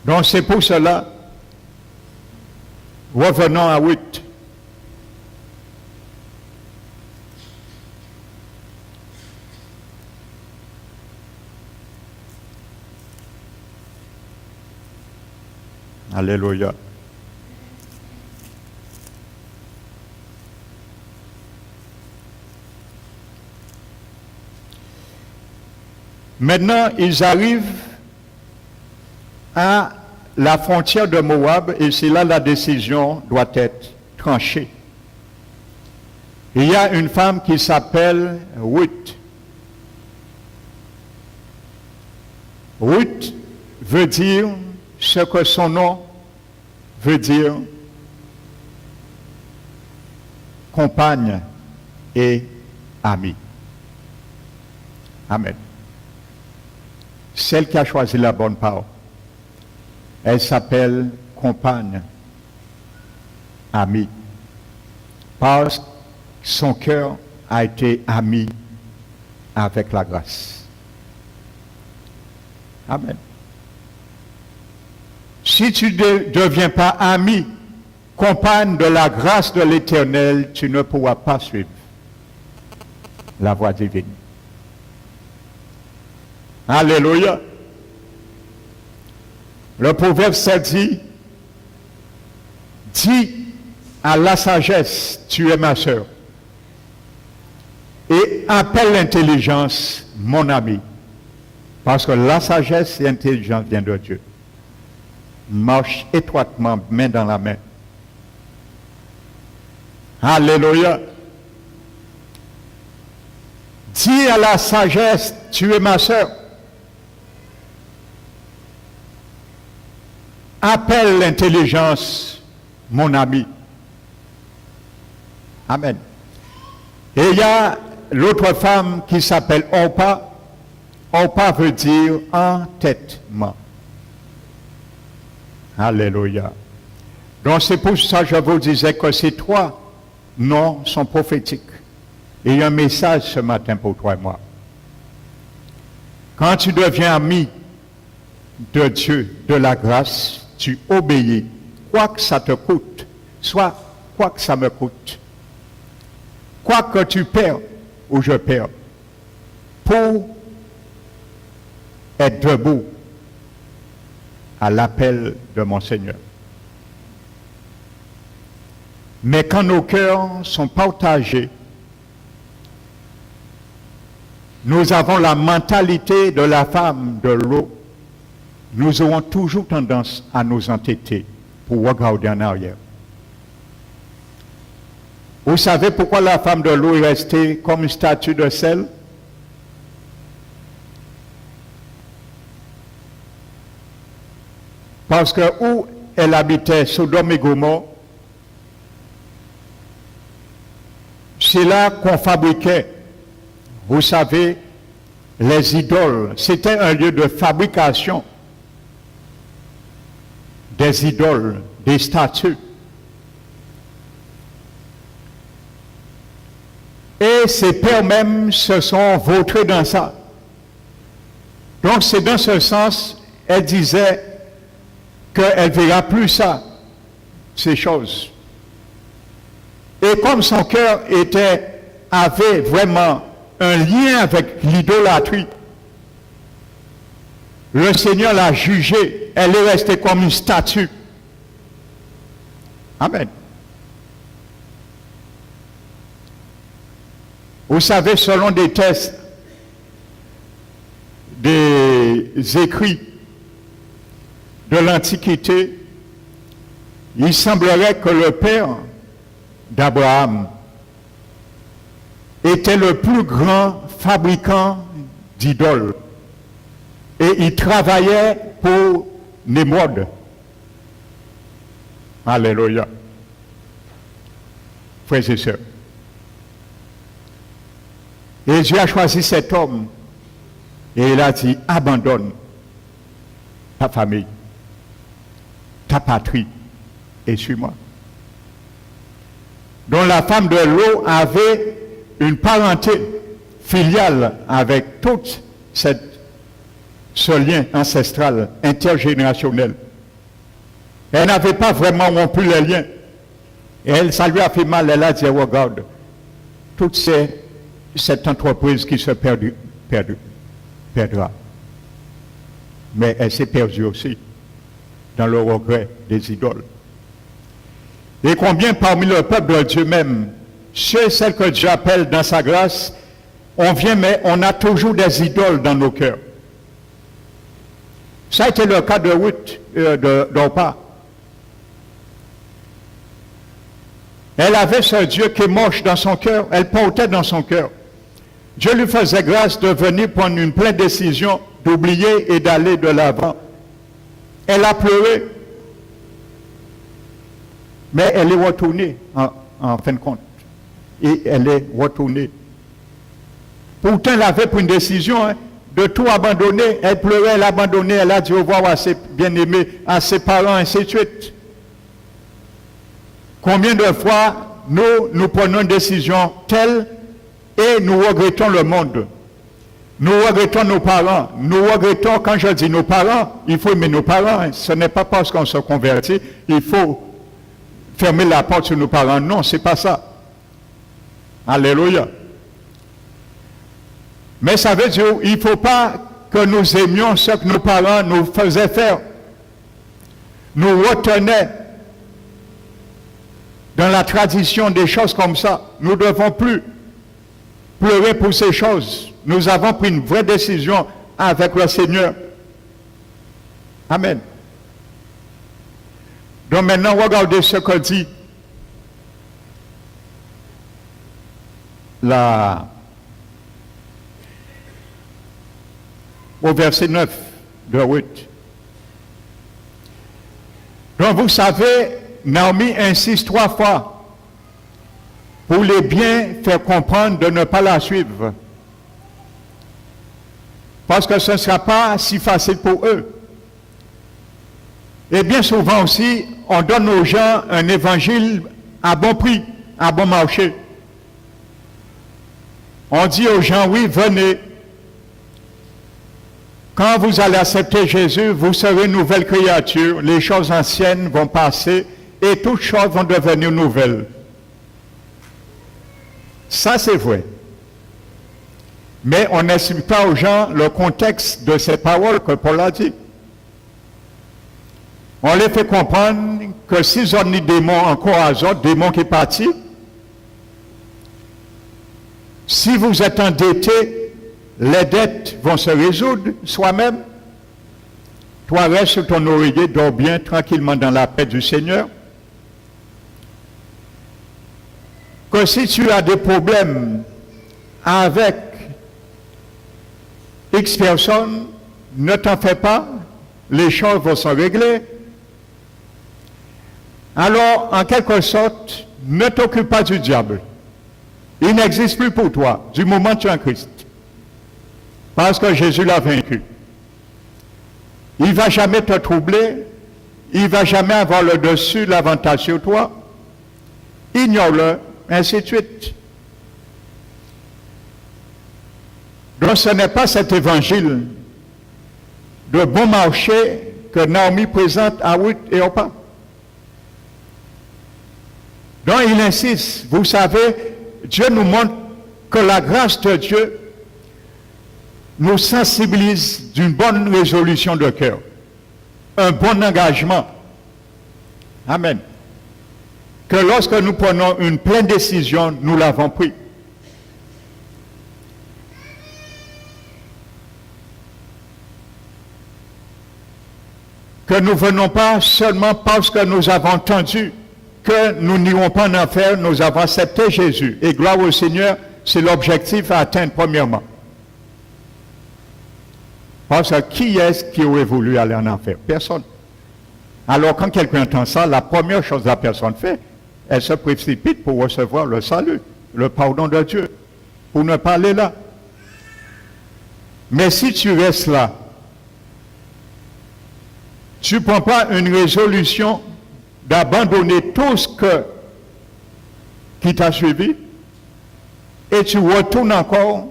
Donc c'est pour cela, revenons à 8. Alléluia. Maintenant, ils arrivent à la frontière de Moab et c'est là la décision doit être tranchée. Il y a une femme qui s'appelle Ruth. Ruth veut dire ce que son nom veut dire, compagne et amie. Amen. Celle qui a choisi la bonne parole, elle s'appelle compagne, amie, parce que son cœur a été ami avec la grâce. Amen. Si tu ne deviens pas ami, compagne de la grâce de l'Éternel, tu ne pourras pas suivre la voie divine. Alléluia. Le proverbe 7 dit, dis à la sagesse, tu es ma sœur, et appelle l'intelligence mon ami, parce que la sagesse et l'intelligence viennent de Dieu. Marche étroitement, main dans la main. Alléluia. Dis à la sagesse, tu es ma sœur. Appelle l'intelligence, mon ami. Amen. Et il y a l'autre femme qui s'appelle Orpa. Orpa veut dire entêtement. Alléluia. Donc c'est pour ça que je vous disais que ces trois noms sont prophétiques. Et il y a un message ce matin pour toi et moi. Quand tu deviens ami de Dieu, de la grâce, tu obéis, quoi que ça te coûte, soit quoi que ça me coûte, quoi que tu perds ou je perds, pour être debout à l'appel de mon Seigneur. Mais quand nos cœurs sont partagés, nous avons la mentalité de la femme de l'eau. Nous aurons toujours tendance à nous entêter pour regarder en arrière. Vous savez pourquoi la femme de l'eau est restée comme une statue de sel? Parce que où elle habitait, Sodome et Gomorrhe, c'est là qu'on fabriquait, vous savez, les idoles. C'était un lieu de fabrication des idoles, des statues. Et ses pères même se sont vautrés dans ça. Donc c'est dans ce sens, elle disait qu'elle ne verra plus ça, ces choses. Et comme son cœur avait vraiment un lien avec l'idolâtrie, le Seigneur l'a jugée, elle est restée comme une statue. Amen. Vous savez, selon des tests, des écrits de l'Antiquité, il semblerait que le père d'Abraham était le plus grand fabricant d'idoles. Et il travaillait pour Némrod. Alléluia. Frères et sœurs. Et Dieu a choisi cet homme et il a dit, abandonne ta famille, ta patrie et suis-moi. Donc la femme de Lot avait une parenté filiale avec tout ce lien ancestral, intergénérationnel. Elle n'avait pas vraiment rompu les liens. Et elle, ça lui a fait mal, elle a dit, regarde, toute cette entreprise qui se perdra. Mais elle s'est perdue aussi dans le regret des idoles. Et combien parmi le peuple de Dieu même, ceux et celles que Dieu appelle dans sa grâce, on vient mais on a toujours des idoles dans nos cœurs. Ça a été le cas de Ruth, d'Orpa. Elle avait ce Dieu qui est moche dans son cœur, elle portait dans son cœur. Dieu lui faisait grâce de venir prendre une pleine décision, d'oublier et d'aller de l'avant. Elle a pleuré, mais elle est retournée en fin de compte. Et elle est retournée. Pourtant, elle avait pris une décision de tout abandonner. Elle pleurait, elle a abandonné, elle a dit au revoir à ses bien-aimés, à ses parents, ainsi de suite. Combien de fois nous prenons une décision telle et nous regrettons le monde. Nous regrettons nos parents. Nous regrettons, quand je dis nos parents, il faut aimer nos parents. Ce n'est pas parce qu'on se convertit, il faut fermer la porte sur nos parents. Non, ce n'est pas ça. Alléluia. Mais ça veut dire qu'il ne faut pas que nous aimions ce que nos parents nous faisaient faire. Nous retenaient dans la tradition des choses comme ça. Nous ne devons plus pleurer pour ces choses. Nous avons pris une vraie décision avec le Seigneur. Amen. Donc maintenant, regardez ce que dit au verset 9 de Ruth. Donc vous savez, Naomi insiste 3 fois pour les bien faire comprendre de ne pas la suivre. Parce que ce ne sera pas si facile pour eux. Et bien souvent aussi, on donne aux gens un évangile à bon prix, à bon marché. On dit aux gens, oui, venez. Quand vous allez accepter Jésus, vous serez une nouvelle créature. Les choses anciennes vont passer et toutes choses vont devenir nouvelles. Ça, c'est vrai. Mais on n'explique pas aux gens le contexte de ces paroles que Paul a dit. On les fait comprendre que s'ils ont des démons encore à autres, démons qui partent, si vous êtes endetté, les dettes vont se résoudre soi-même. Toi, reste sur ton oreiller, dors bien tranquillement dans la paix du Seigneur. Que si tu as des problèmes avec X personnes, ne t'en fais pas, les choses vont se régler. Alors, en quelque sorte, ne t'occupe pas du diable. Il n'existe plus pour toi, du moment que tu es en Christ. Parce que Jésus l'a vaincu. Il ne va jamais te troubler, il ne va jamais avoir le dessus, l'avantage sur toi. Ignore-le, ainsi de suite. Donc ce n'est pas cet évangile de bon marché que Naomi présente à Ruth et Orpa. Donc il insiste, vous savez, Dieu nous montre que la grâce de Dieu nous sensibilise d'une bonne résolution de cœur, un bon engagement. Amen. Que lorsque nous prenons une pleine décision, nous l'avons pris. Que nous ne venons pas seulement parce que nous avons entendu que nous n'irons pas en enfer, nous avons accepté Jésus. Et gloire au Seigneur, c'est l'objectif à atteindre premièrement. Parce que qui est-ce qui aurait voulu aller en enfer? Personne. Alors quand quelqu'un entend ça, la première chose que la personne fait, elle se précipite pour recevoir le salut, le pardon de Dieu, pour ne pas aller là. Mais si tu restes là, tu ne prends pas une résolution d'abandonner tout ce qui t'a suivi, et tu retournes encore,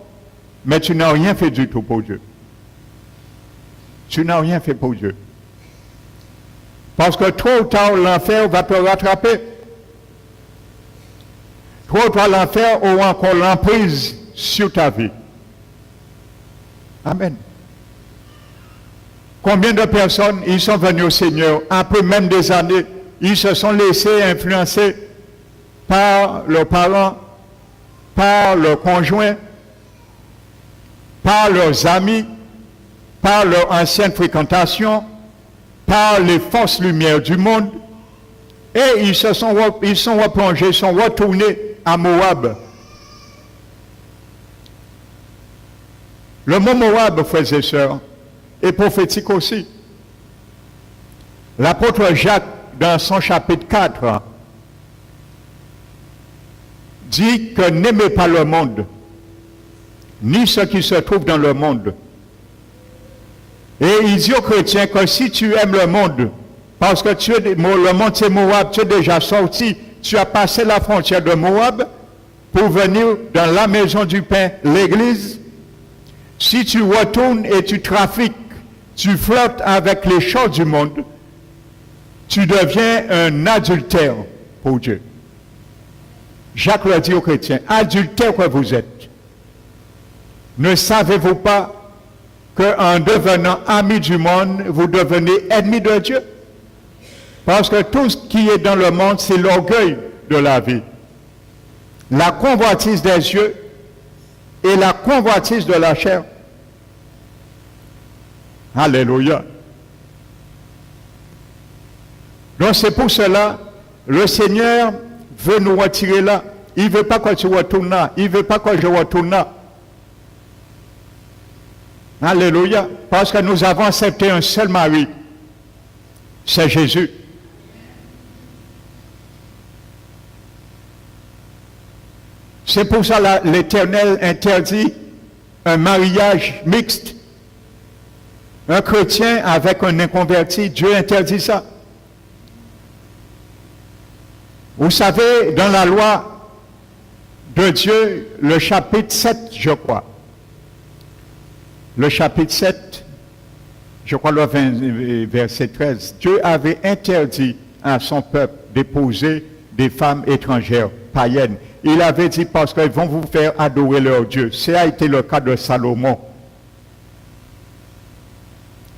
mais tu n'as rien fait du tout pour Dieu. Tu n'as rien fait pour Dieu. Parce que trop ou tard, l'enfer va te rattraper. Trop ou tard, l'enfer aura encore l'emprise sur ta vie. Amen. Combien de personnes, ils sont venus au Seigneur, après même des années, ils se sont laissés influencer par leurs parents, par leurs conjoints, par leurs amis, par leur ancienne fréquentation, par les fausses lumières du monde, et ils sont replongés, sont retournés à Moab. Le mot Moab, frères et sœurs, est prophétique aussi. L'apôtre Jacques, dans son chapitre 4, dit que n'aimez pas le monde, ni ce qui se trouve dans le monde. Et il dit aux chrétiens que si tu aimes le monde, parce que le monde c'est Moab, tu es déjà sorti, tu as passé la frontière de Moab pour venir dans la maison du pain, l'église, si tu retournes et tu trafiques, tu flirtes avec les choses du monde, tu deviens un adultère pour Dieu. Jacques le dit aux chrétiens, adultère que vous êtes. Ne savez-vous pas qu'en devenant ami du monde, vous devenez ennemi de Dieu? Parce que tout ce qui est dans le monde, c'est l'orgueil de la vie. La convoitise des yeux et la convoitise de la chair. Alléluia. Donc c'est pour cela, le Seigneur veut nous retirer là. Il ne veut pas que tu retournes là. Il ne veut pas que je retourne là. Alléluia. Parce que nous avons accepté un seul mari. C'est Jésus. C'est pour ça que l'Éternel interdit un mariage mixte. Un chrétien avec un inconverti, Dieu interdit ça. Vous savez, dans la loi de Dieu, le chapitre 7, je crois. Le chapitre 7, je crois le verset 13, Dieu avait interdit à son peuple d'épouser des femmes étrangères, païennes. Il avait dit parce qu'ils vont vous faire adorer leur Dieu. Ça a été le cas de Salomon.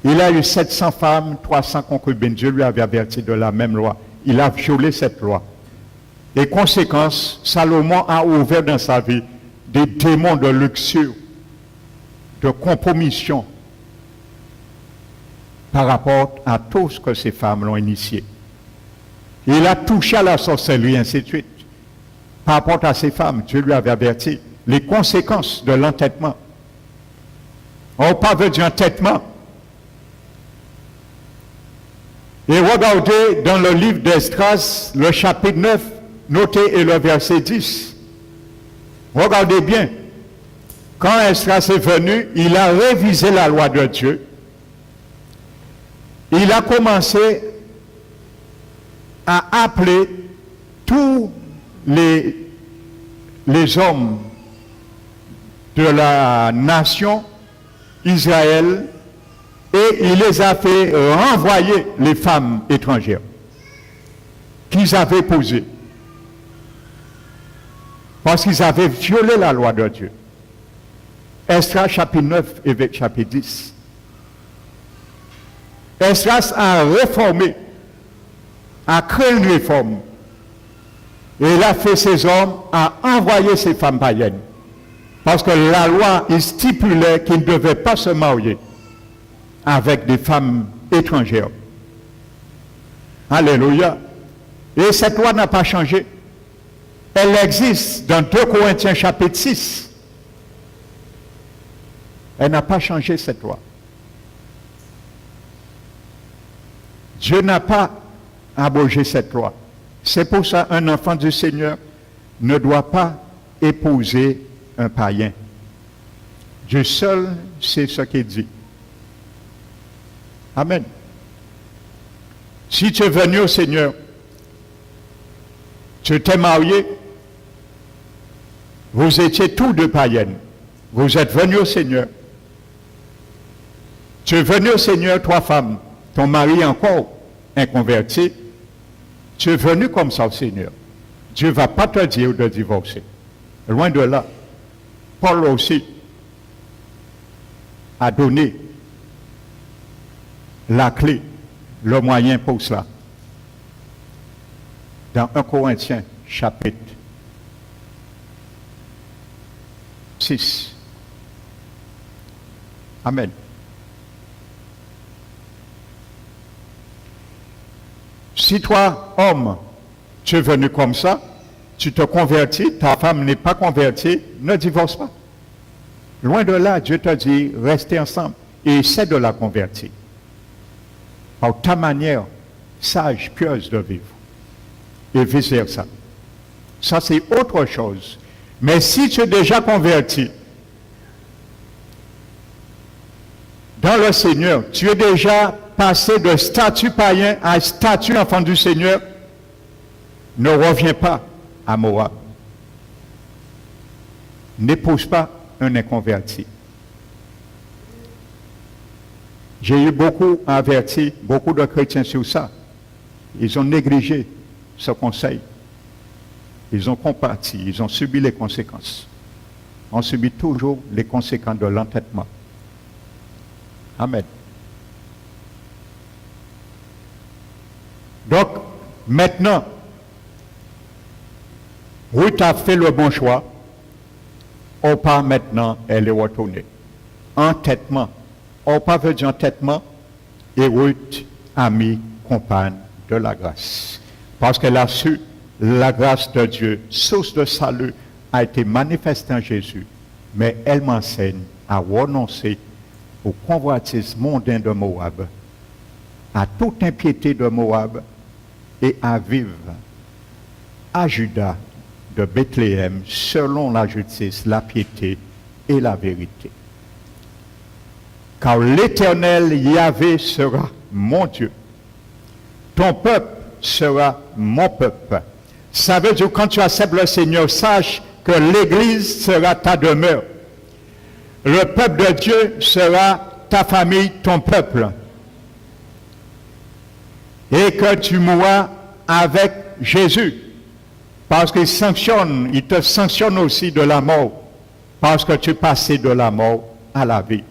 Il a eu 700 femmes, 300 concubines. Dieu lui avait averti de la même loi. Il a violé cette loi. Et conséquence, Salomon a ouvert dans sa vie des démons de luxure, de compromission par rapport à tout ce que ces femmes l'ont initié. Il a touché à la sorcellerie, ainsi de suite. Par rapport à ces femmes, Dieu lui avait averti les conséquences de l'entêtement. On parle d'entêtement. Et regardez dans le livre d'Esdras, le chapitre 9, notez et le verset 10. Regardez bien. Quand Esdras est venu, il a révisé la loi de Dieu. Il a commencé a appelé tous les hommes de la nation Israël et il les a fait renvoyer les femmes étrangères qu'ils avaient posées parce qu'ils avaient violé la loi de Dieu. Esdras chapitre 9 et chapitre 10. Esdras a réformé, a créé une réforme. Et il a fait ces hommes à envoyer ces femmes païennes. Parce que la loi stipulait qu'ils ne devaient pas se marier avec des femmes étrangères. Alléluia. Et cette loi n'a pas changé. Elle existe dans 2 Corinthiens chapitre 6. Elle n'a pas changé cette loi. Dieu n'a pas abrogé cette loi. C'est pour ça qu'un enfant du Seigneur ne doit pas épouser un païen. Dieu seul sait ce qu'il dit. Amen. Si tu es venu au Seigneur, tu t'es marié, vous étiez tous deux païennes. Vous êtes venus au Seigneur. Tu es venu au Seigneur, 3 femmes. Ton mari est encore inconverti. Tu es venu comme ça au Seigneur. Dieu ne va pas te dire de divorcer. Loin de là. Paul aussi a donné la clé, le moyen pour cela. Dans 1 Corinthiens chapitre 6. Amen. Si toi, homme, tu es venu comme ça, tu te convertis, ta femme n'est pas convertie, ne divorce pas. Loin de là, Dieu te dit, restez ensemble et essaie de la convertir. Par ta manière sage, pieuse de vivre. Et vice-versa. Ça, c'est autre chose. Mais si tu es déjà converti dans le Seigneur, tu es déjà passé de statut païen à statut enfant du Seigneur, ne reviens pas à Moab. N'épouse pas un inconverti. J'ai eu beaucoup averti, beaucoup de chrétiens sur ça. Ils ont négligé ce conseil. Ils ont compati, ils ont subi les conséquences. On subit toujours les conséquences de l'entêtement. Amen. Donc, maintenant, Ruth a fait le bon choix. Orpa, maintenant, elle est retournée. Entêtement. Orpa veut dire entêtement. Et Ruth a mis compagne de la grâce. Parce qu'elle a su la grâce de Dieu, source de salut, a été manifestée en Jésus. Mais elle m'enseigne à renoncer au convoitisme mondain de Moab, à toute impiété de Moab, et à vivre à Juda de Bethléem selon la justice, la piété et la vérité. Car l'Éternel Yahvé sera mon Dieu. Ton peuple sera mon peuple. Ça veut dire quand tu acceptes le Seigneur, sache que l'Église sera ta demeure. Le peuple de Dieu sera ta famille, ton peuple. Et que tu mourras avec Jésus. Parce qu'il sanctionne, il te sanctionne aussi de la mort. Parce que tu es passé de la mort à la vie.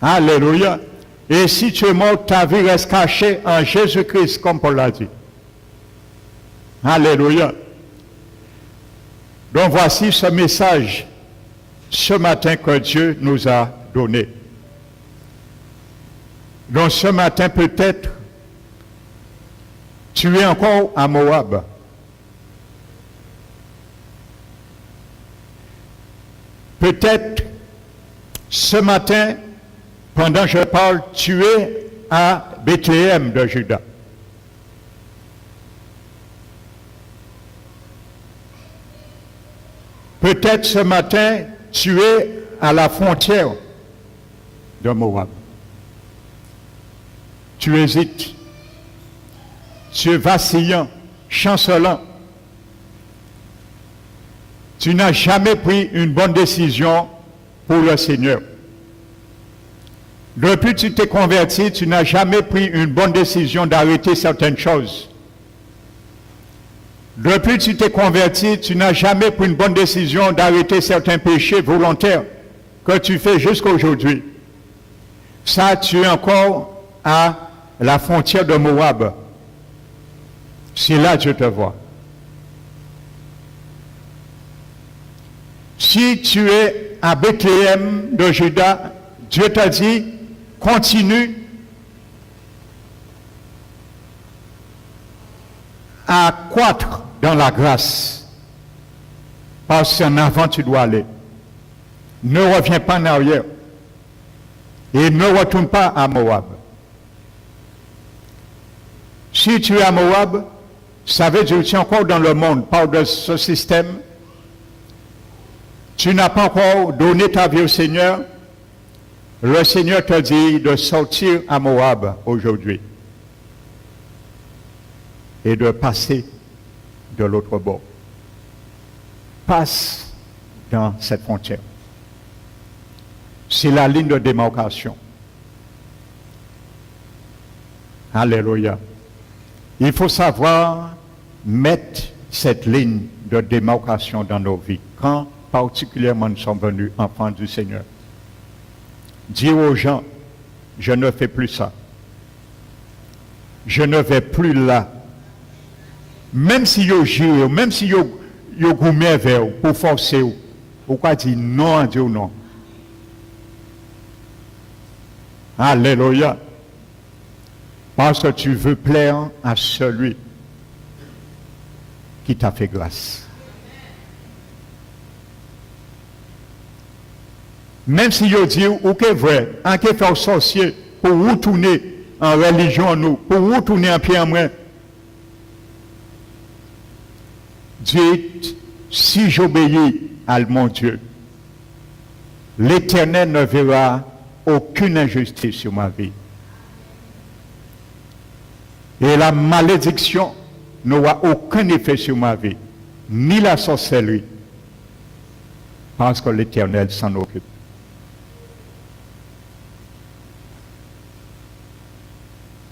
Alléluia. Et si tu es mort, ta vie reste cachée en Jésus-Christ, comme Paul l'a dit. Alléluia. Donc voici ce message ce matin que Dieu nous a donné. Donc ce matin peut-être tu es encore à Moab. Peut-être ce matin, pendant que je parle, tu es à Bethléem de Juda. Peut-être ce matin, tu es à la frontière de Moab. Tu hésites. tu es vacillant, chancelant. Tu n'as jamais pris une bonne décision pour le Seigneur. Depuis que tu t'es converti, tu n'as jamais pris une bonne décision d'arrêter certaines choses. Depuis que tu t'es converti, tu n'as jamais pris une bonne décision d'arrêter certains péchés volontaires que tu fais jusqu'à aujourd'hui. Ça, tu es encore à la frontière de Moab. C'est là que je te vois. Si tu es à Bethléem de Juda, Dieu t'a dit, continue à croître dans la grâce. Parce qu'en avant, tu dois aller. Ne reviens pas en arrière. Et ne retourne pas à Moab. Si tu es à Moab, ça veut dire que tu es encore dans le monde, par de ce système. Tu n'as pas encore donné ta vie au Seigneur. Le Seigneur te dit de sortir à Moab aujourd'hui et de passer de l'autre bord. Passe dans cette frontière. C'est la ligne de démarcation. Alléluia. Il faut savoir mettre cette ligne de démarcation dans nos vies. Quand particulièrement nous sommes venus enfants du Seigneur. Dire aux gens, je ne fais plus ça. Je ne vais plus là. Même si vous jurez, même si vous gourmez vers vous, pour forcer vous, pourquoi dire non à Dieu ou non? Alléluia. Parce que tu veux plaire à celui qui t'a fait grâce. Même si vous dites, ok, vrai, en qui fait sorcier pour retourner en religion, nous, pour retourner en pied en main. Dites, si j'obéis à mon Dieu, l'Éternel ne verra aucune injustice sur ma vie. Et la malédiction n'aura aucun effet sur ma vie, ni la sorcellerie, parce que l'Éternel s'en occupe.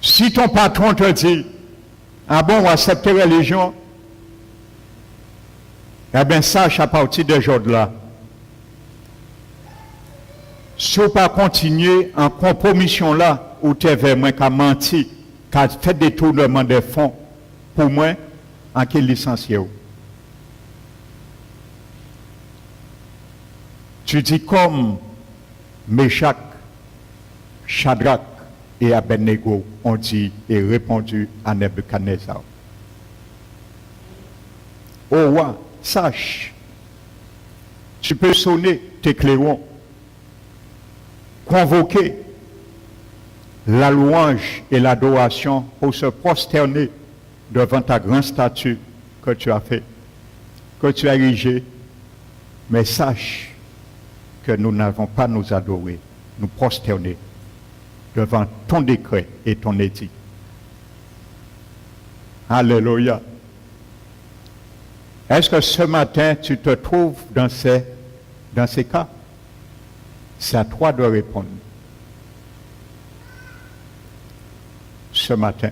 Si ton patron te dit, ah bon, on va accepter la religion, eh bien, sache à partir de jour-là, si on pas continuer en compromission là, où tu es vraiment qu'à mentir, qu'à faire des tournements de fonds, pour moi, en quel licencié? Tu dis comme Meshach, Shadrach et Abednego ont dit et répondu à Nebuchadnezzar. Oh roi, sache, tu peux sonner tes clairons, convoquer la louange et l'adoration pour se prosterner devant ta grande statue que tu as fait, que tu as érigée, mais sache que nous n'avons pas à nous adorer, nous prosterner devant ton décret et ton édit. Alléluia. Est-ce que ce matin, tu te trouves dans ces cas? C'est à toi de répondre. Ce matin.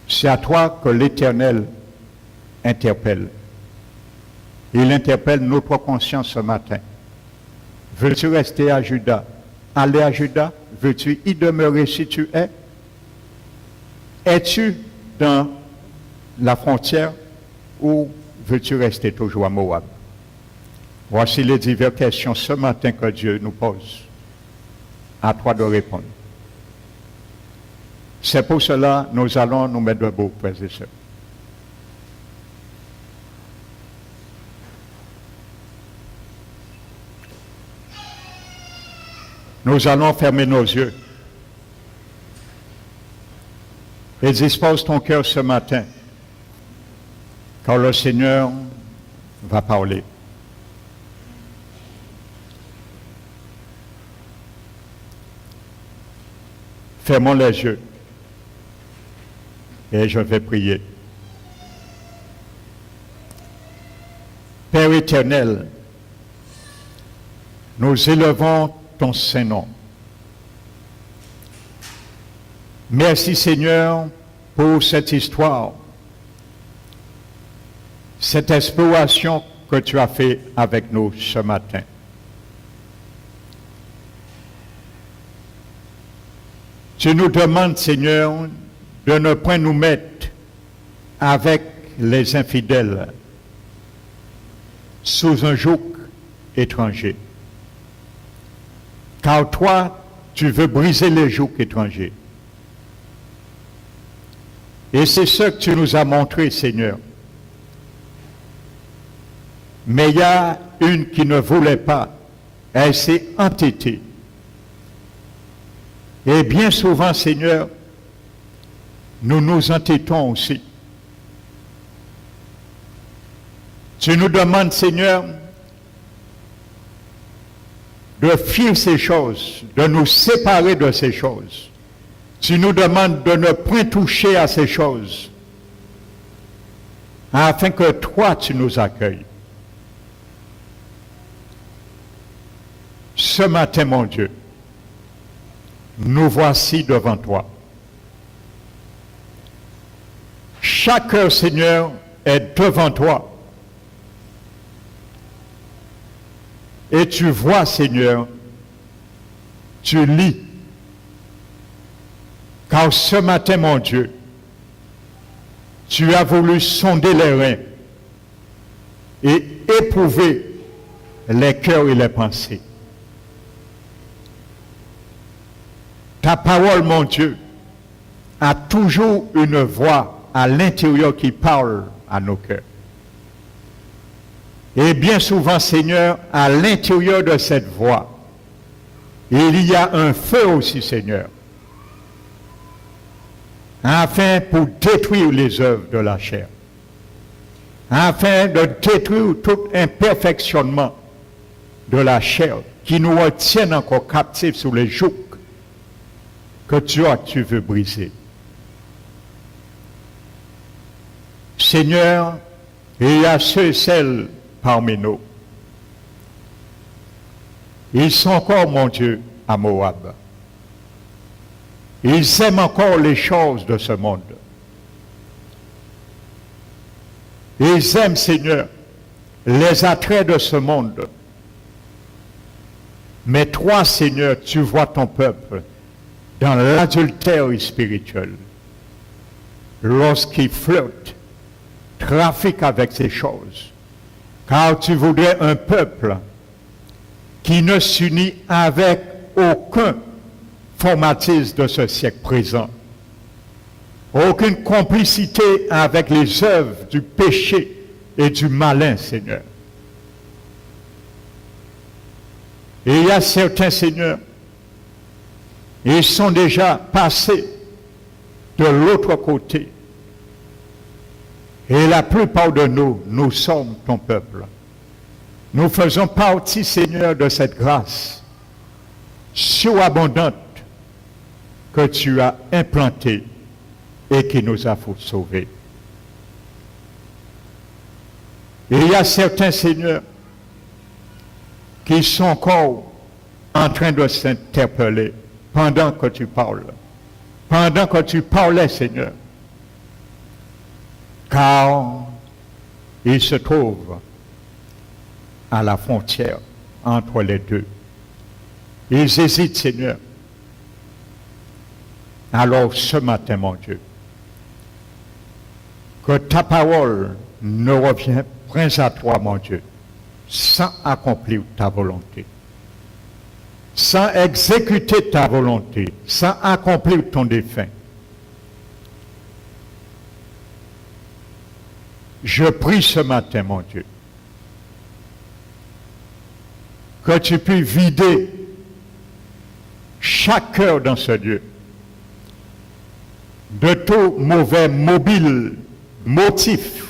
C'est à toi que l'Éternel interpelle. Il interpelle notre conscience ce matin. Veux-tu rester à Juda? Aller à Juda? Veux-tu y demeurer si tu es? Es-tu dans la frontière ou veux-tu rester toujours à Moab? Voici les diverses questions ce matin que Dieu nous pose. À toi de répondre. C'est pour cela que nous allons nous mettre debout, frères et sœurs. Nous allons fermer nos yeux et dispose ton cœur ce matin, car le Seigneur va parler. Fermons les yeux. Et je vais prier. Père éternel, nous élevons ton Saint-Nom. Merci Seigneur pour cette histoire, cette exploration que tu as fait avec nous ce matin. Tu nous demandes, Seigneur, de ne point nous mettre avec les infidèles sous un joug étranger. Car toi, tu veux briser les jougs étrangers. Et c'est ce que tu nous as montré, Seigneur. Mais il y a une qui ne voulait pas. Elle s'est entêtée. Et bien souvent, Seigneur, nous nous entêtons aussi. Tu nous demandes, Seigneur, de fuir ces choses, de nous séparer de ces choses. Tu nous demandes de ne point toucher à ces choses, afin que toi, tu nous accueilles. Ce matin, mon Dieu, nous voici devant toi. Chaque cœur, Seigneur, est devant toi. Et tu vois, Seigneur, tu lis. Car ce matin, mon Dieu, tu as voulu sonder les reins et éprouver les cœurs et les pensées. Ta parole, mon Dieu, a toujours une voix à l'intérieur qui parle à nos cœurs. Et bien souvent, Seigneur, à l'intérieur de cette voix, il y a un feu aussi, Seigneur, afin pour détruire les œuvres de la chair, afin de détruire tout imperfectionnement de la chair qui nous retient encore captifs sous les jougs que tu veux briser. Seigneur, il y a ceux et celles parmi nous. Ils sont encore, mon Dieu, à Moab. Ils aiment encore les choses de ce monde. Ils aiment, Seigneur, les attraits de ce monde. Mais toi, Seigneur, tu vois ton peuple dans l'adultère spirituel. Lorsqu'il flirte, trafique avec ces choses. Car tu voudrais un peuple qui ne s'unit avec aucun formatisme de ce siècle présent. Aucune complicité avec les œuvres du péché et du malin, Seigneur. Et il y a certains, Seigneur, ils sont déjà passés de l'autre côté. Et la plupart de nous, nous sommes ton peuple. Nous faisons partie, Seigneur, de cette grâce surabondante que tu as implantée et qui nous a sauvés. Et il y a certains, Seigneur, qui sont encore en train de s'interpeller pendant que tu parles. Pendant que tu parlais, Seigneur. Car ils se trouvent à la frontière entre les deux. Ils hésitent, Seigneur. Alors ce matin, mon Dieu, que ta parole ne revienne point à toi, mon Dieu, sans accomplir ta volonté, sans exécuter ta volonté, sans accomplir ton défunt. Je prie ce matin, mon Dieu, que tu puisses vider chaque cœur dans ce lieu de tout mauvais motif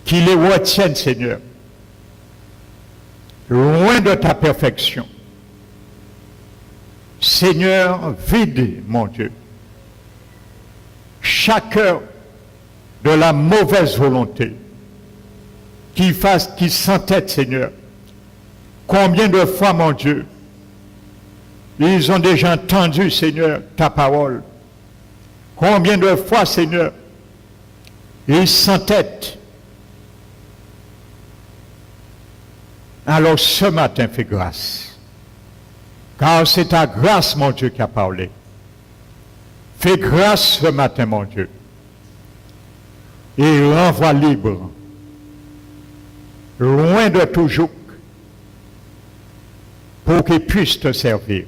qui les retiennent, Seigneur, loin de ta perfection. Seigneur, vide, mon Dieu, chaque heure de la mauvaise volonté, qui s'entête, Seigneur. Combien de fois, mon Dieu, ils ont déjà entendu, Seigneur, ta parole. Combien de fois, Seigneur, ils s'entêtent. Alors ce matin, fais grâce. Car c'est ta grâce, mon Dieu, qui a parlé. Fais grâce ce matin, mon Dieu. Et renvoie libre, loin de tout joug, pour qu'il puisse te servir.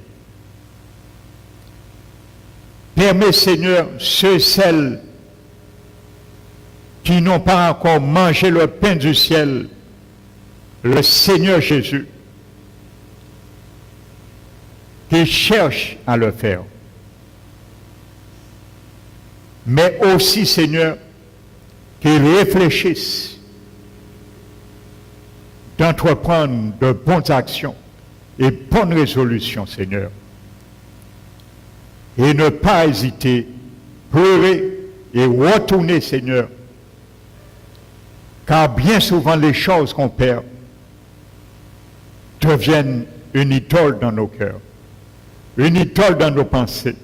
Permets, Seigneur, ceux et celles qui n'ont pas encore mangé le pain du ciel, le Seigneur Jésus, qui cherchent à le faire. Mais aussi, Seigneur, qu'ils réfléchissent d'entreprendre de bonnes actions et bonnes résolutions, Seigneur. Et ne pas hésiter, pleurer et retourner, Seigneur. Car bien souvent, les choses qu'on perd deviennent une idole dans nos cœurs, une idole dans nos pensées.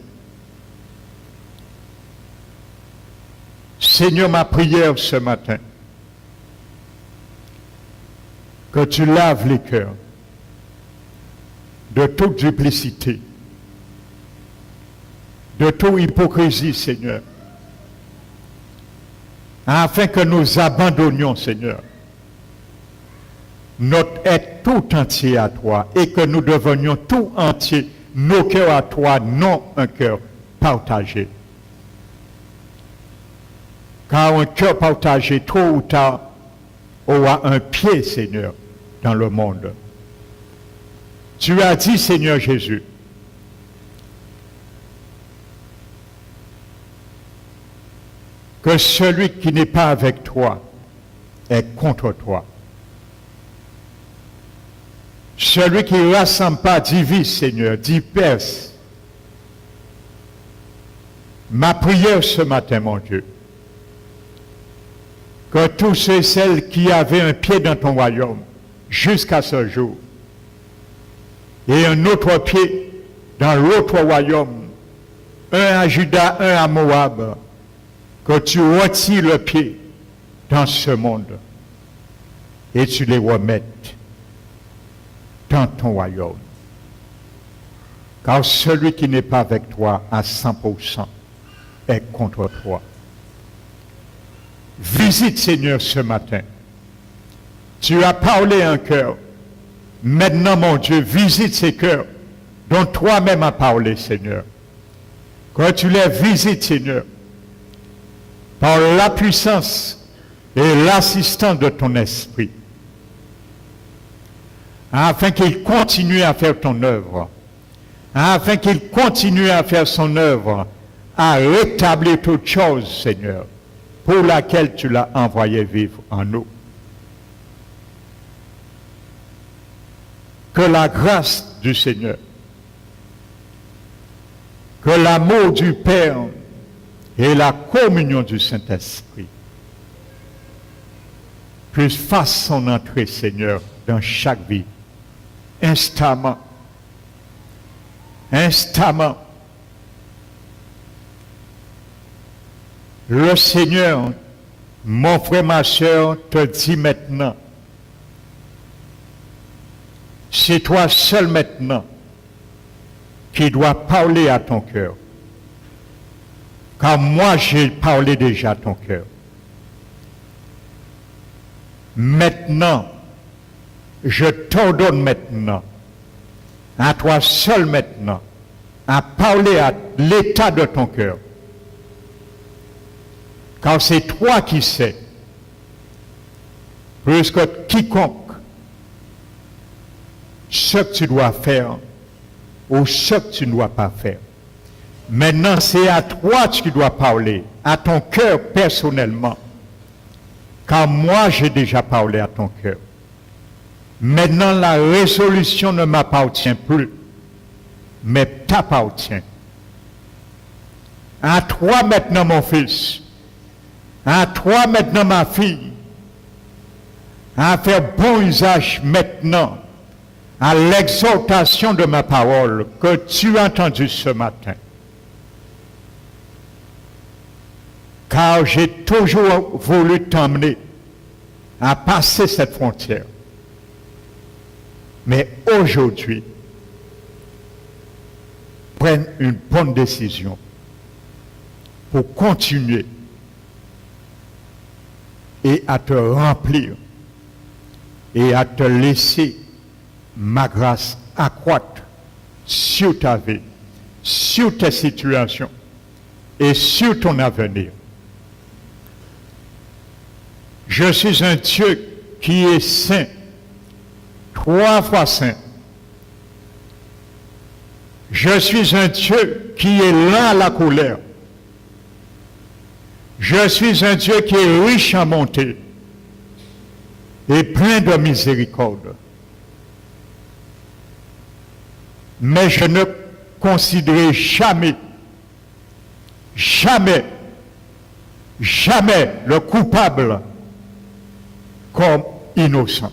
Seigneur, ma prière ce matin, que tu laves les cœurs de toute duplicité, de toute hypocrisie, Seigneur, afin que nous abandonnions, Seigneur, notre être tout entier à toi et que nous devenions tout entier, nos cœurs à toi, non un cœur partagé. Car un cœur partagé, tôt ou tard, aura un pied, Seigneur, dans le monde. Tu as dit, Seigneur Jésus, que celui qui n'est pas avec toi est contre toi. Celui qui ne rassemble pas divise, Seigneur, disperse. Ma prière ce matin, mon Dieu, que tous ceux et celles qui avaient un pied dans ton royaume jusqu'à ce jour et un autre pied dans l'autre royaume, un à Juda, un à Moab, que tu retires le pied dans ce monde et tu les remettes dans ton royaume. Car celui qui n'est pas avec toi à 100% est contre toi. Visite, Seigneur, ce matin. Tu as parlé un cœur. Maintenant, mon Dieu, visite ces cœurs dont toi-même as parlé, Seigneur. Que tu les visites, Seigneur, par la puissance et l'assistance de ton esprit, afin qu'il continue à faire ton œuvre, afin qu'il continue à faire son œuvre, à rétablir toutes choses, Seigneur, pour laquelle tu l'as envoyé vivre en nous. Que la grâce du Seigneur, que l'amour du Père et la communion du Saint-Esprit puissent faire son entrée, Seigneur, dans chaque vie, instamment, instamment. Le Seigneur, mon frère, ma soeur, te dit maintenant, c'est toi seul maintenant qui dois parler à ton cœur. Car moi, j'ai parlé déjà à ton cœur. Maintenant, je t'ordonne maintenant, à toi seul maintenant, à parler à l'état de ton cœur. Car c'est toi qui sais, plus que quiconque, ce que tu dois faire ou ce que tu ne dois pas faire. Maintenant, c'est à toi que tu dois parler, à ton cœur personnellement. Car moi, j'ai déjà parlé à ton cœur. Maintenant, la résolution ne m'appartient plus, mais t'appartient. À toi maintenant mon fils, à toi maintenant ma fille, à faire bon usage maintenant à l'exhortation de ma parole que tu as entendue ce matin. Car j'ai toujours voulu t'emmener à passer cette frontière. Mais aujourd'hui, prenne une bonne décision pour continuer et à te remplir et à te laisser ma grâce accroître sur ta vie, sur tes situations et sur ton avenir. Je suis un Dieu qui est saint, 3 fois saint. Je suis un Dieu qui est lent à la colère. Je suis un Dieu qui est riche en bonté et plein de miséricorde. Mais je ne considérerai jamais, jamais, jamais le coupable comme innocent.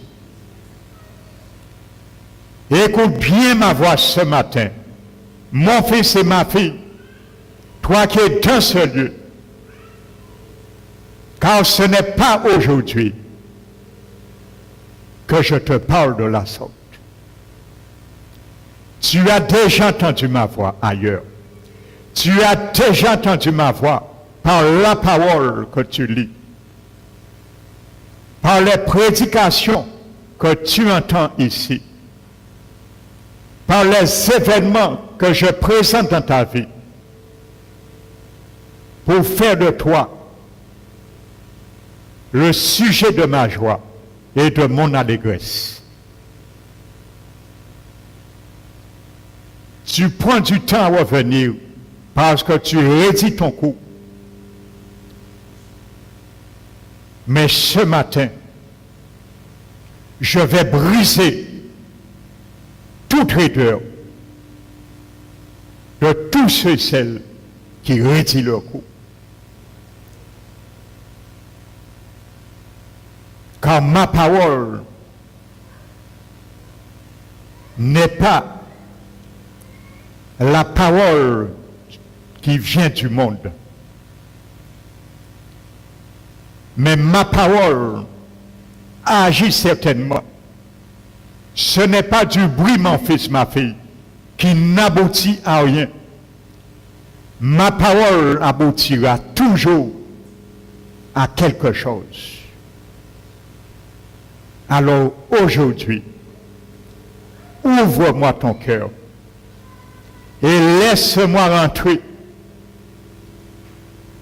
Écoute bien ma voix ce matin, mon fils et ma fille, toi qui es dans ce lieu, car ce n'est pas aujourd'hui que je te parle de la sorte. Tu as déjà entendu ma voix ailleurs. Tu as déjà entendu ma voix par la parole que tu lis, par les prédications que tu entends ici, par les événements que je présente dans ta vie, pour faire de toi le sujet de ma joie et de mon allégresse. Tu prends du temps à revenir parce que tu rédis ton coup. Mais ce matin, je vais briser toute raideur de tous ceux et celles qui rédient leur coup. Car ma parole n'est pas la parole qui vient du monde. Mais ma parole agit certainement. Ce n'est pas du bruit, mon fils, ma fille, qui n'aboutit à rien. Ma parole aboutira toujours à quelque chose. Alors aujourd'hui, ouvre-moi ton cœur et laisse-moi rentrer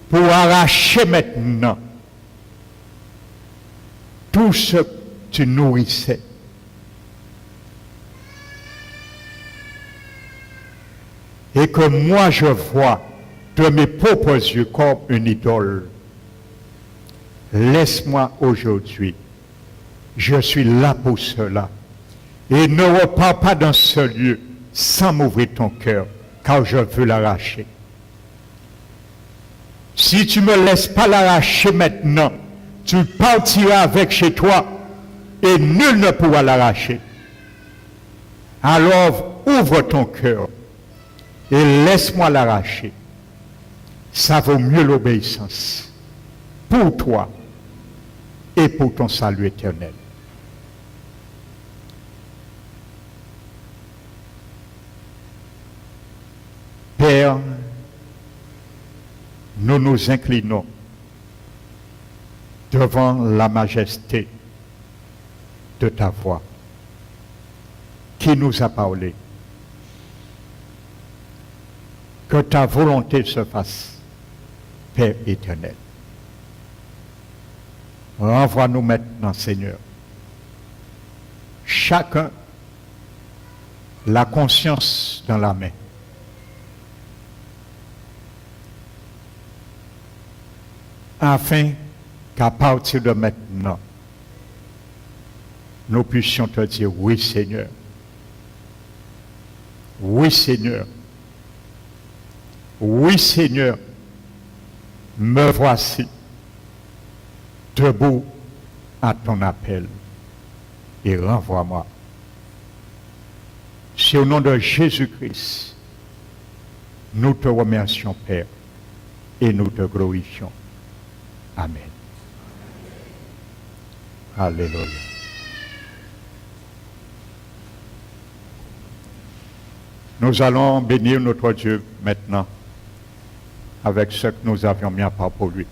pour arracher maintenant tout ce que tu nourrissais. Et que moi je vois de mes propres yeux comme une idole. Laisse-moi aujourd'hui. Je suis là pour cela. Et ne repars pas dans ce lieu sans m'ouvrir ton cœur, car je veux l'arracher. Si tu ne me laisses pas l'arracher maintenant, tu partiras avec chez toi et nul ne pourra l'arracher. Alors ouvre ton cœur et laisse-moi l'arracher. Ça vaut mieux l'obéissance pour toi et pour ton salut éternel. Père, nous nous inclinons devant la majesté de ta voix qui nous a parlé. Que ta volonté se fasse, Père éternel. Renvoie-nous maintenant, Seigneur, chacun la conscience dans la main. Afin qu'à partir de maintenant, nous puissions te dire, oui Seigneur, oui Seigneur, oui Seigneur, me voici, debout à ton appel, et renvoie-moi. C'est au nom de Jésus-Christ, nous te remercions, Père, et nous te glorifions. Amen. Alléluia. Nous allons bénir notre Dieu maintenant avec ce que nous avions mis à part pour lui.